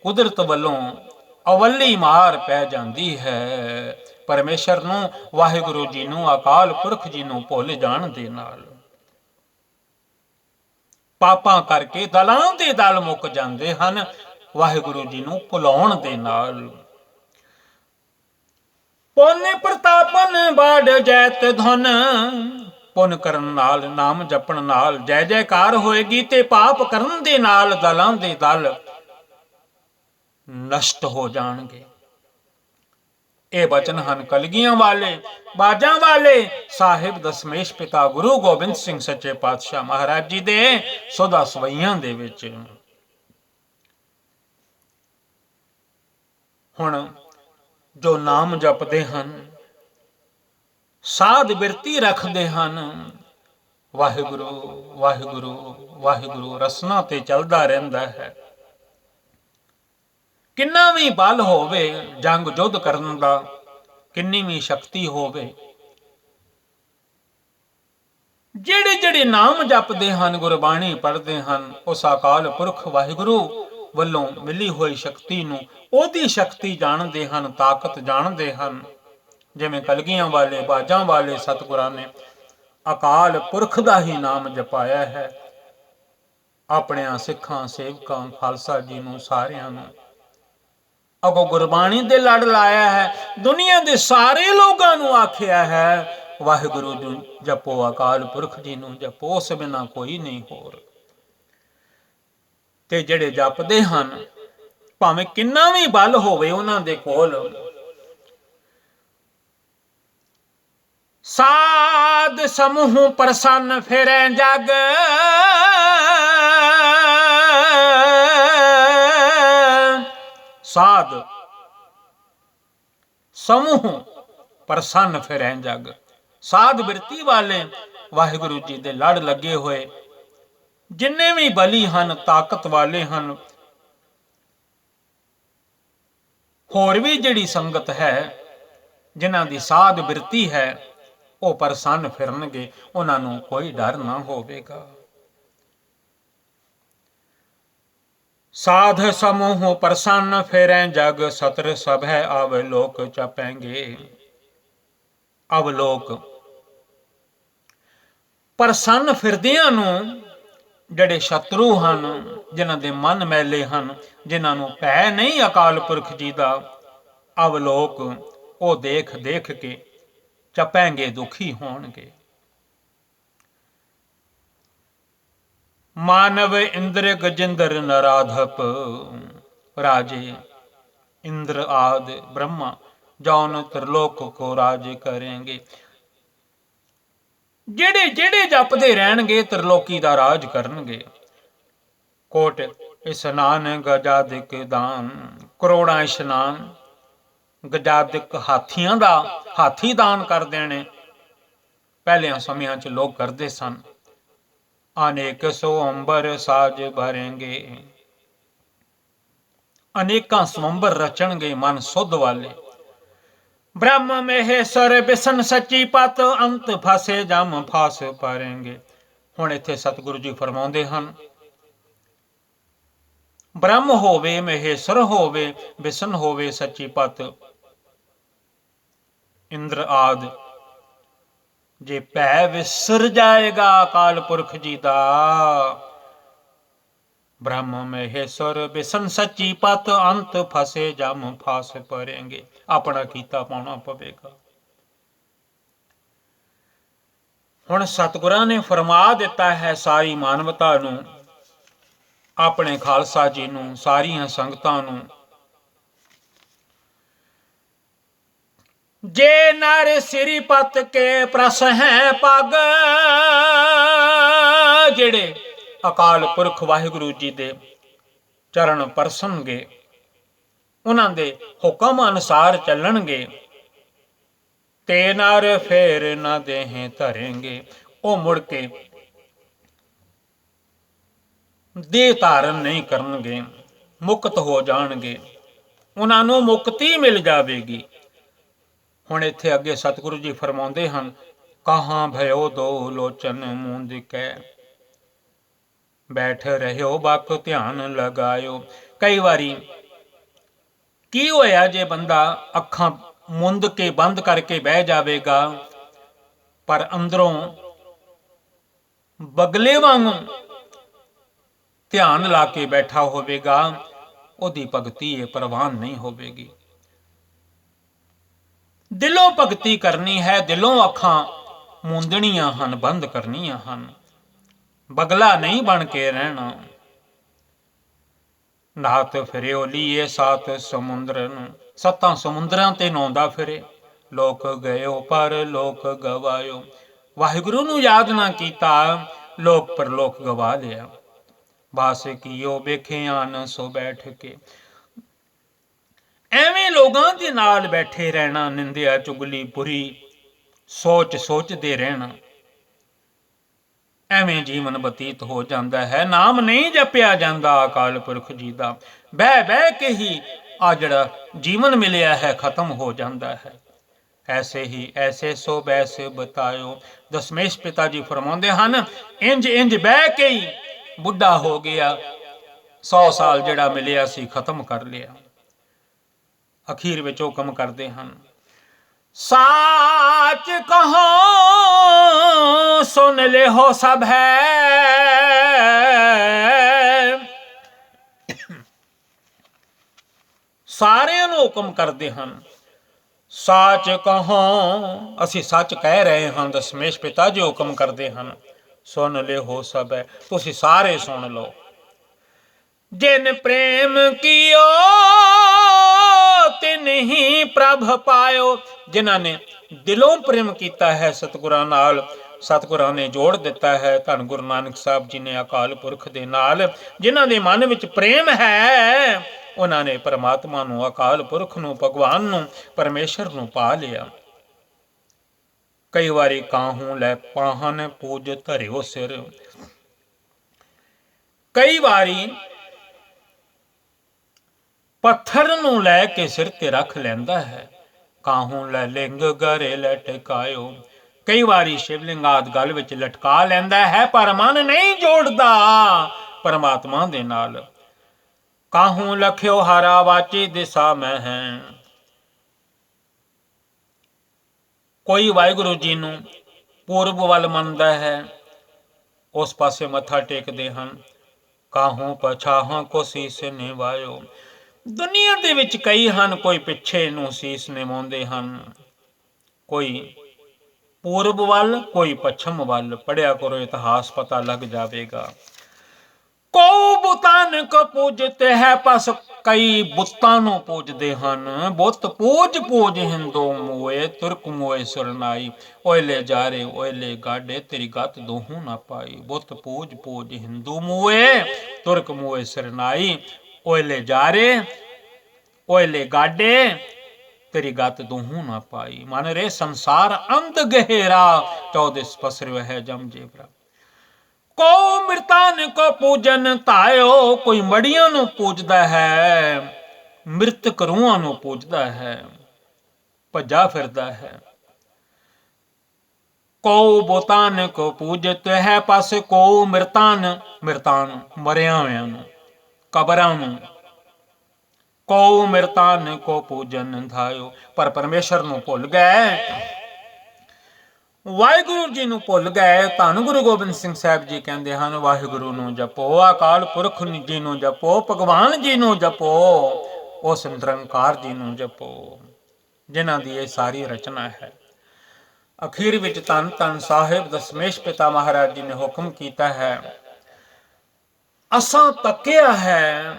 ਕੁਦਰਤ ਵੱਲੋਂ ਅਵੱਲੀ ਮਾਰ ਪੈ ਜਾਂਦੀ ਹੈ। ਪਰਮੇਸ਼ਰ ਨੂੰ, ਵਾਹਿਗੁਰੂ ਜੀ ਨੂੰ, ਅਕਾਲ ਪੁਰਖ ਜੀ ਨੂੰ ਭੁੱਲ ਜਾਣ ਦੇ ਨਾਲ ਪਾਪਾਂ ਕਰਕੇ ਦਲਾਂ ਦੇ ਦਲ ਮੁੱਕ ਜਾਂਦੇ ਹਨ, ਵਾਹਿਗੁਰੂ ਜੀ ਨੂੰ ਭੁਲਾਉਣ ਦੇ ਨਾਲ। ਪੁੰਨ ਪ੍ਰਤਾਪਨ ਬਾੜ ਜੈਤ ਧੁਨ, ਪੁੰਨ ਕਰਨ ਨਾਲ, ਨਾਮ ਜਪਣ ਨਾਲ ਜੈ ਜੈਕਾਰ ਹੋਏਗੀ, ਤੇ ਪਾਪ ਕਰਨ ਦੇ ਨਾਲ ਦਲਾਂ ਦੇ ਦਲ ਨਸ਼ਟ ਹੋ ਜਾਣਗੇ। ਇਹ ਬਚਨ ਹਨ ਕਲਗੀਆਂ ਵਾਲੇ, ਬਾਜਾਂ ਵਾਲੇ ਸਾਹਿਬ ਦਸ਼ਮੇਸ਼ ਪਿਤਾ ਗੁਰੂ ਗੋਬਿੰਦ ਸਿੰਘ ਸੱਚੇ ਪਾਤਸ਼ਾਹ ਮਹਾਰਾਜ ਜੀ ਦੇ ਸੋਧਾ ਸਵਈਆਂ ਦੇ ਵਿੱਚ। ਹੁਣ ਜੋ ਨਾਮ ਜਪਦੇ ਹਨ, ਸਾਧ ਬਿਰਤੀ ਰੱਖਦੇ ਹਨ, ਵਾਹਿਗੁਰੂ ਵਾਹਿਗੁਰੂ ਵਾਹਿਗੁਰੂ ਰਸਨਾ ਤੇ ਚੱਲਦਾ ਰਹਿੰਦਾ ਹੈ। ਕਿੰਨਾ ਵੀ ਬਲ ਹੋਵੇ ਜੰਗ ਯੁੱਧ ਕਰਨ ਦਾ, ਕਿੰਨੀ ਵੀ ਸ਼ਕਤੀ ਹੋਵੇ, ਜਿਹੜੇ ਜਿਹੜੇ ਨਾਮ ਜਪਦੇ ਹਨ, ਗੁਰਬਾਣੀ ਪੜ੍ਹਦੇ ਹਨ, ਉਸ ਅਕਾਲ ਪੁਰਖ ਵਾਹਿਗੁਰੂ ਵੱਲੋਂ ਮਿਲੀ ਹੋਈ ਸ਼ਕਤੀ ਨੂੰ, ਉਹਦੀ ਸ਼ਕਤੀ ਜਾਣਦੇ ਹਨ, ਤਾਕਤ ਜਾਣਦੇ ਹਨ। ਜਿਵੇਂ ਕਲਗੀਆਂ ਵਾਲੇ, ਬਾਜਾਂ ਵਾਲੇ ਸਤਿਗੁਰਾਂ ਨੇ ਅਕਾਲ ਪੁਰਖ ਦਾ ਹੀ ਨਾਮ ਜਪਾਇਆ ਹੈ। ਆਪਣਿਆਂ ਸਿੱਖਾਂ, ਸੇਵਕਾਂ, ਖਾਲਸਾ ਜੀ ਨੂੰ, ਸਾਰਿਆਂ ਨੂੰ ਅਗੋਂ ਗੁਰਬਾਣੀ ਦੇ ਲੜ ਲਾਇਆ ਹੈ। ਦੁਨੀਆ ਦੇ ਸਾਰੇ ਲੋਕਾਂ ਨੂੰ ਆਖਿਆ ਹੈ, ਵਾਹਿਗੁਰੂ ਜੀ ਜਪੋ, ਅਕਾਲ ਪੁਰਖ ਜੀ ਨੂੰ ਜਪੋ, ਉਸ ਬਿਨਾਂ ਕੋਈ ਨਹੀਂ ਹੋਰ। ਤੇ ਜਿਹੜੇ ਜਪਦੇ ਹਨ, ਭਾਵੇਂ ਕਿੰਨਾ ਵੀ ਬਲ ਹੋਵੇ ਉਹਨਾਂ ਦੇ ਕੋਲ, ਸਾਧ ਸਮੂਹ ਪ੍ਰਸੰਨ ਫਿਰੈ ਜਗ, ਸਾਧ ਸਮੂਹ ਪ੍ਰਸੰਨ ਫਿਰੈ ਜਗ। ਸਾਧ ਬਿਰਤੀ ਵਾਲੇ ਵਾਹਿਗੁਰੂ ਜੀ ਦੇ ਲੜ ਲੱਗੇ ਹੋਏ ਜਿੰਨੇ ਵੀ ਬਲੀ ਹਨ, ਤਾਕਤ ਵਾਲੇ ਹਨ, ਹੋਰ ਵੀ ਜਿਹੜੀ ਸੰਗਤ ਹੈ ਜਿਨ੍ਹਾਂ ਦੀ ਸਾਧ ਬਿਰਤੀ ਹੈ, ਉਹ ਪ੍ਰਸੰਨ ਫਿਰਨਗੇ, ਉਹਨਾਂ ਨੂੰ ਕੋਈ ਡਰ ਨਾ ਹੋਵੇਗਾ। ਸਾਧ ਸਮੂਹ ਪ੍ਰਸੰਨ ਫਿਰੈ ਜਗ, ਸਤਰ ਸਭੈ ਅਵਲੋਕ ਚਪੈਂਗੇ। ਅਵਲੋਕ ਪ੍ਰਸੰਨ ਫਿਰਦਿਆਂ ਨੂੰ ਜਿਹੜੇ ਸ਼ਤਰੂ ਹਨ, ਜਿਨ੍ਹਾਂ ਦੇ ਮਨ ਮੈਲੇ ਹਨ, ਜਿਨ੍ਹਾਂ ਨੂੰ ਭੈ ਨਹੀਂ ਅਕਾਲ ਪੁਰਖ ਜੀ ਦਾ, ਅਵਲੋਕ ਉਹ ਦੇਖ ਦੇਖ ਕੇ ਚਪੈਂਗੇ, ਦੁਖੀ ਹੋਣਗੇ। ਮਾਨਵ ਇੰਦਰ ਗਜਿੰਦਰ ਨਰਾਧਪ, ਰਾਜੇ इंद्र आदि ब्रह्मा जौन त्रिलोक को राज करेंगे। ਜਿਹੜੇ ਜਿਹੜੇ ਜਪਦੇ ਰਹਿਣਗੇ त्रिलोकी ਦਾ ਰਾਜ ਕਰਨਗੇ। ਕੋਟ ਇਸ਼ਨਾਨ ਗਜਾਦਿਕ ਦਾਨ, ਕਰੋੜਾਂ ਇਸ਼ਨਾਨ, ਗਜਾਦਿਕ ਹਾਥੀਆਂ ਦਾ ਹਾਥੀ ਦਾਨ ਕਰ ਦੇਣੇ ਪਹਿਲਿਆਂ ਸਮਿਆਂ 'ਚ ਲੋਕ ਕਰਦੇ ਸਨ। ਅਨੇਕ ਸੋ ਅੰਬਰ ਸਾਜ ਭਰੇਂਗੇ, ਅਨੇਕਾਂ ਸਵੰਬਰ ਰਚਣਗੇ ਮਨ ਸੁਧ ਵਾਲੇ। ब्रह्म महेश्वर बिसन सच्ची पत, अंत फसे जम फास पारेंगे। हुण इत्थे सतगुरु जी फरमाउंदे हन, ब्रह्म होवे, महेश्वर होवे, बिसन होवे, सच्ची पत, इंद्र आदि जे भै विसर जाएगा अकाल पुरख जी दा, ब्रह्म महेश्वर बिसन सच्ची पत, अंत फसे जम फास परेंगे। अपना कीता पाउना पवेगा। ਹੁਣ ਸਤਿਗੁਰਾਂ ਨੇ ਫਰਮਾ ਦਿੱਤਾ ਹੈ ਸਾਰੀ ਮਾਨਵਤਾ ਨੂੰ, ਆਪਣੇ ਖਾਲਸਾ ਜੀ ਨੂੰ, ਸਾਰੀਆਂ ਸੰਗਤਾਂ ਨੂੰ, ਜੇ ਨਰ ਸਿਰੀ ਪਤ ਕੇ ਪ੍ਰਸ ਹੈ ਪਗ, ਜਿਹੜੇ ਅਕਾਲ ਪੁਰਖ ਵਾਹਿਗੁਰੂ ਜੀ ਦੇ ਚਰਨ ਪਰਸਣਗੇ, ਉਹਨਾਂ ਦੇ ਹੁਕਮ ਅਨੁਸਾਰ ਚੱਲਣਗੇ, ਤੇ ਨਰ ਫੇਰ ਨਾ ਦੇਹ ਧਰੇਂਗੇ, ਉਹ ਮੁੜ ਕੇ ਦੇਹ ਧਾਰਨ ਨਹੀਂ ਕਰਨਗੇ, ਮੁਕਤ ਹੋ ਜਾਣਗੇ, ਉਹਨਾਂ ਨੂੰ ਮੁਕਤੀ ਮਿਲ ਜਾਵੇਗੀ। ਹੁਣ ਇੱਥੇ ਅੱਗੇ ਸਤਿਗੁਰੂ ਜੀ ਫਰਮਾਉਂਦੇ ਹਨ, ਕਹਾਂ ਭਇਓ ਦੋ ਲੋਚਨ ਮੂੰਦ ਕੈ, ਬੈਠ ਰਹਿਓ ਬਕ ਧਿਆਨ ਲਗਾਇਓ। ਕਈ ਵਾਰੀ ਕੀ ਹੋਇਆ ਜੇ ਬੰਦਾ ਅੱਖਾਂ ਮੁੰਦ ਕੇ ਬੰਦ ਕਰਕੇ ਬਹਿ ਜਾਵੇਗਾ, ਪਰ ਅੰਦਰੋਂ ਬਗਲੇ ਵਾਂਗ ਧਿਆਨ ਲਾ ਕੇ ਬੈਠਾ ਹੋਵੇਗਾ, ਉਹਦੀ ਭਗਤੀ ਇਹ ਪ੍ਰਵਾਨ ਨਹੀਂ ਹੋਵੇਗੀ। ਦਿਲੋਂ ਭਗਤੀ ਕਰਨੀ ਹੈ, ਦਿਲੋਂ ਅੱਖਾਂ ਮੁੰਦਣੀਆਂ ਹਨ, ਬੰਦ ਕਰਨੀਆਂ ਹਨ, ਬਗਲਾ ਨਹੀਂ ਬਣ ਕੇ ਰਹਿਣਾ। ਨਾਤ ਫਿਰਿਓ ਲੀਏ ਸਾਤ ਸਮੁੰਦਰਨ, ਸੱਤਾਂ ਸਮੁੰਦਰਾਂ ਤੇ ਨਹਾਉਂਦਾ ਫਿਰੇ, ਲੋਕ ਗਇਓ ਪਰ ਲੋਕ ਗਵਾਇਓ। ਵਾਹਿਗੁਰੂ ਨੂੰ ਯਾਦ ਨਾ ਕੀਤਾ, ਲੋਕ ਪਰਲੋਕ ਗਵਾ ਲਿਆ। ਬਾਸ ਕੀਓ ਵੇਖਿਆ ਨ ਸੋ ਬੈਠ ਕੇ, ਐਵੇਂ ਲੋਕਾਂ ਦੇ ਨਾਲ ਬੈਠੇ ਰਹਿਣਾ, ਨਿੰਦਿਆ ਚੁਗਲੀ ਬੁਰੀ ਸੋਚ ਸੋਚਦੇ ਰਹਿਣਾ, ਐਵੇਂ ਜੀਵਨ ਬਤੀਤ ਹੋ ਜਾਂਦਾ ਹੈ। ਨਾਮ ਨਹੀਂ ਜਪਿਆ ਜਾਂਦਾ ਅਕਾਲ ਪੁਰਖ ਜੀ ਦਾ, ਬਹਿ ਬਹਿ ਕੇ ਹੀ ਆ ਜਿਹੜਾ ਜੀਵਨ ਮਿਲਿਆ ਹੈ ਖਤਮ ਹੋ ਜਾਂਦਾ ਹੈ। ਐਸੇ ਹੀ ਐਸੇ ਸੋ ਬੈਸ ਬਤਾਇਓ। ਦਸ਼ਮੇਸ਼ ਪਿਤਾ ਜੀ ਫਰਮਾਉਂਦੇ ਹਨ, ਇੰਜ ਇੰਜ ਬਹਿ ਕੇ ਹੀ ਬੁੱਢਾ ਹੋ ਗਿਆ, 100 ਸਾਲ ਜਿਹੜਾ ਮਿਲਿਆ ਸੀ ਖਤਮ ਕਰ ਲਿਆ। ਅਖੀਰ ਵਿੱਚ ਹੁਕਮ ਕਰਦੇ ਹਨ, ਸਾਚ ਕਹੋ ਸੁਨ ਲਿਓ ਸਭ ਹੈ, ਸਾਰਿਆਂ ਨੂੰ ਹੁਕਮ ਕਰਦੇ ਹਨ, ਸਾਚ ਕਹੋ, ਅਸੀਂ ਸੱਚ ਕਹਿ ਰਹੇ ਹਾਂ। ਦਸ਼ਮੇਸ਼ ਪਿਤਾ ਜੀ ਹੁਕਮ ਕਰਦੇ ਹਨ, ਸੁਨ ਲਿਓ ਸਭ ਹੈ, ਤੁਸੀਂ ਸਾਰੇ ਸੁਣ ਲਓ। ਜਿਨ ਪ੍ਰੇਮ ਕੀਓ ਤਿਨ ਹੀ ਪ੍ਰਭ ਪਾਇਓ, ਜਿਨ੍ਹਾਂ ਨੇ ਦਿਲੋਂ ਪ੍ਰੇਮ ਕੀਤਾ ਹੈ ਸਤਿਗੁਰਾਂ ਨਾਲ, ਸਤਿਗੁਰਾਂ ਨੇ ਜੋੜ ਦਿੱਤਾ ਹੈ ਧੰਨ ਗੁਰੂ ਨਾਨਕ ਸਾਹਿਬ ਜੀ ਨੇ ਅਕਾਲ ਪੁਰਖ ਦੇ ਨਾਲ। ਜਿਨ੍ਹਾਂ ਦੇ ਮਨ ਵਿੱਚ ਪ੍ਰੇਮ ਹੈ, ਉਹਨਾਂ ਨੇ ਪਰਮਾਤਮਾ ਨੂੰ, ਅਕਾਲ ਪੁਰਖ ਨੂੰ, ਭਗਵਾਨ ਨੂੰ, ਪਰਮੇਸ਼ਰ ਨੂੰ ਪਾ ਲਿਆ। ਕਈ ਵਾਰੀ ਕਾਹੂ ਲੈ ਪਾਹਨ ਪੂਜ ਧਰਿਓ ਸਿਰ, ਕਈ ਵਾਰੀ ਪੱਥਰ ਨੂੰ ਲੈ ਕੇ ਸਿਰ ਤੇ ਰੱਖ ਲੈਂਦਾ ਹੈ। ਕਾਹੂ ਲੈ ਲਿੰਗ ਗਰੇ ਲਟਕਾਇਓ, ਕਈ ਵਾਰੀ ਸ਼ਿਵਲਿੰਗ ਆਦਿ ਗਲ ਵਿੱਚ ਲਟਕਾ ਲੈਂਦਾ ਹੈ, ਪਰ ਮਨ ਨਹੀਂ ਜੋੜਦਾ ਪਰਮਾਤਮਾ ਦੇ ਨਾਲ। ਕਾਹੂ ਲਖਿਓ ਹਾਰਾ ਵਾਚੀ ਦਿਸ਼ਾ ਮੈਂ ਹੈ, ਕੋਈ ਵਾਹਿਗੁਰੂ ਜੀ ਨੂੰ ਪੂਰਬ ਵੱਲ ਮੰਨਦਾ ਹੈ, ਉਸ ਪਾਸੇ ਮੱਥਾ ਟੇਕਦੇ ਹਨ। ਕਾਹੂ ਪਛਾਹਾਂ ਕੋ ਸੀਸ ਨਿਵਾਇਓ, ਦੁਨੀਆ ਦੇ ਵਿੱਚ ਕਈ ਹਨ, ਕੋਈ ਪਿੱਛੇ ਨੂੰ ਸੀਸ ਨਿਵਾਉਂਦੇ ਹਨ, ਕੋਈ ਪੂਰਬ ਵੱਲ, ਕੋਈ ਪੱਛਮ ਵੱਲ। ਪੜ੍ਹਿਆ ਕਰੋ ਇਤਿਹਾਸ, ਪਤਾ ਲੱਗ ਜਾਵੇਗਾ। ਕੋ ਬੁਤਾਨ ਕੋ ਪੂਜਤੇ ਹੈ, ਪਸ ਕਈ ਬੁੱਤਾਂ ਨੂੰ ਪੂਜਦੇ ਹਨ। ਬੁੱਤ ਪੂਜ ਪੂਜ ਹਿੰਦੂ ਮੋਏ, ਤੁਰਕ ਮੋਏ ਸੁਰਨਾਈ। ਓਇਲੇ ਜਾਰੇ ਓਇਲੇ ਗਾਡੇ, ਤੇਰੀ ਗਤ ਦੋਹੂ ਨਾ ਪਾਈ। ਬੁੱਤ ਪੂਜ ਪੂਜ ਹਿੰਦੂ ਮੋਏ, ਤੁਰਕ ਮੋਏ ਸੁਰਨਾਈ। ਓਇਲੇ ਜਾਰੇ ਓਇਲੇ ਗਾਡੇ, ਤੇਰੀ ਗਤ ਦੋਹੂ ਨਾ ਪਾਈ। ਮਨ ਰੇ ਸੰਸਾਰ ਅੰਧ ਗਹਿਰਾ, 14 ਪਸਰਿਓ ਹੈ ਜਮ ਜੇਵਰਾ। ਕੋ ਮਿਰਤਾਨ ਕੋ ਪੂਜਨ ਧਾਇਓ, ਕੋਈ ਮੜੀਆਂ ਨੂੰ ਪੂਜਦਾ ਹੈ, ਮ੍ਰਿਤਕ ਰੂਹਾਂ ਨੂੰ ਪੂਜਦਾ ਹੈ, ਭੱਜਾ ਫਿਰਦਾ ਹੈ। ਕੋ ਬੋਤਾਨ ਕੋ ਪੂਜਤ ਹੈ ਪਸ, ਕੋ ਮਿਰਤਾਨ, ਮਿਰਤਾਨ ਮਰਿਆ ਹੋਇਆਂ ਨੂੰ, ਕਬਰਾਂ ਨੂੰ। ਕੋ ਮਿਰਤਾਨ ਕੋ ਪੂਜਨ ਧਾਇਓ, ਪਰ ਪਰਮੇਸ਼ਰ ਨੂੰ ਭੁੱਲ ਗਏ, ਵਾਹਿਗੁਰੂ ਜੀ ਨੂੰ ਭੁੱਲ ਗਏ। ਧੰਨ ਗੁਰੂ ਗੋਬਿੰਦ ਸਿੰਘ ਸਾਹਿਬ ਜੀ ਕਹਿੰਦੇ ਹਨ, ਵਾਹਿਗੁਰੂ ਨੂੰ ਜਪੋ, ਅਕਾਲ ਪੁਰਖ ਜੀ ਨੂੰ ਜਪੋ, ਭਗਵਾਨ ਜੀ ਨੂੰ ਜਪੋ, ਉਸ ਨਿਰੰਕਾਰ ਜੀ ਨੂੰ ਜਪੋ, ਜਿਨ੍ਹਾਂ ਦੀ ਇਹ ਸਾਰੀ ਰਚਨਾ ਹੈ। ਅਖੀਰ ਵਿੱਚ ਧੰਨ ਧੰਨ ਸਾਹਿਬ ਦਸ਼ਮੇਸ਼ ਪਿਤਾ ਮਹਾਰਾਜ ਜੀ ਨੇ ਹੁਕਮ ਕੀਤਾ ਹੈ, ਅਸਾਂ ਤੱਕਿਆ ਹੈ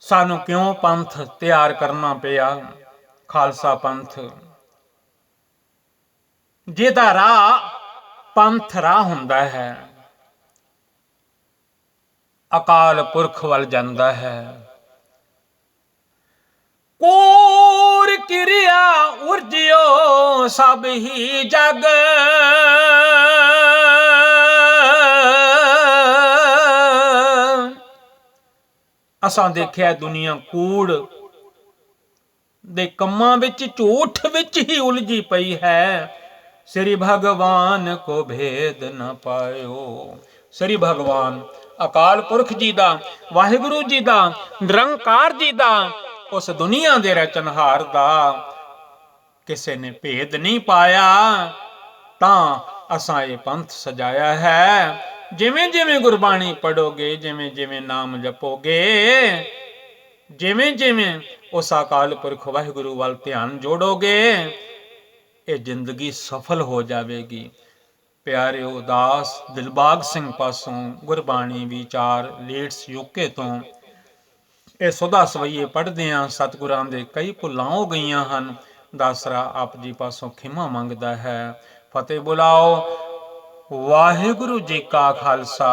ਸਾਨੂੰ ਕਿਉਂ ਪੰਥ ਤਿਆਰ ਕਰਨਾ ਪਿਆ, ਖਾਲਸਾ ਪੰਥ ਜਿਹਦਾ ਰਾਹ ਪੰਥ ਰਾਹ ਹੁੰਦਾ ਹੈ, ਅਕਾਲ ਪੁਰਖ ਵੱਲ ਜਾਂਦਾ ਹੈ। ਕੋਰ ਕਿਰਿਆ ਉਰਜਿਓ ਸਭ ਹੀ ਜਗ, ਅਸਾਂ ਦੇਖਿਆ ਦੁਨੀਆ ਕੂੜ ਦੇ ਕੰਮਾਂ ਵਿੱਚ, ਝੂਠ ਵਿੱਚ ਹੀ ਉਲਝੀ ਪਈ ਹੈ। ਸ੍ਰੀ ਭਗਵਾਨ ਕੋ ਭੇਦ ਨ ਪਾਇਓ। ਸ੍ਰੀ ਭਗਵਾਨ ਅਕਾਲ ਪੁਰਖ ਜੀ ਦਾ, ਵਾਹਿਗੁਰੂ ਜੀ ਦਾ, ਨਿਰੰਕਾਰ ਜੀ ਦਾ, ਉਸ ਦੁਨੀਆ ਦੇ ਰਚਨਹਾਰ ਦਾ ਕਿਸੇ ਨੇ ਭੇਦ ਨਹੀਂ ਪਾਇਆ। ਤਾਂ ਅਸਾਂ ਇਹ ਪੰਥ ਸਜਾਇਆ ਹੈ। ਜਿਵੇਂ ਜਿਵੇਂ ਗੁਰਬਾਣੀ ਪੜੋਗੇ, ਜਿਵੇਂ ਜਿਵੇਂ ਨਾਮ ਜਪੋਗੇ, ਜਿਵੇਂ ਜਿਵੇਂ ਉਸ ਅਕਾਲ ਪੁਰਖ ਵਾਹਿਗੁਰੂ ਵੱਲ ਧਿਆਨ ਜੋੜੋਗੇ, ਇਹ ਜ਼ਿੰਦਗੀ ਸਫਲ ਹੋ ਜਾਵੇਗੀ। ਪਿਆਰਿਓ, ਦਾਸ ਦਿਲਬਾਗ ਸਿੰਘ ਪਾਸੋਂ ਗੁਰਬਾਣੀ ਵਿਚਾਰ ਲੀਡਸ ਯੂਕੇ ਤੋਂ ਇਹ ਸੁਦਾ ਸਵਈਏ ਪੜ੍ਹਦੇ ਹਾਂ। ਸਤਿਗੁਰਾਂ ਦੇ ਕਈ ਭੁੱਲਾਂ ਹੋ ਗਈਆਂ ਹਨ। ਦਾਸਰਾ ਆਪ ਜੀ ਪਾਸੋਂ ਖਿਮਾ ਮੰਗਦਾ ਹੈ। ਫਤਿਹ ਬੁਲਾਓ। ਵਾਹਿਗੁਰੂ ਜੀ ਕਾ ਖਾਲਸਾ,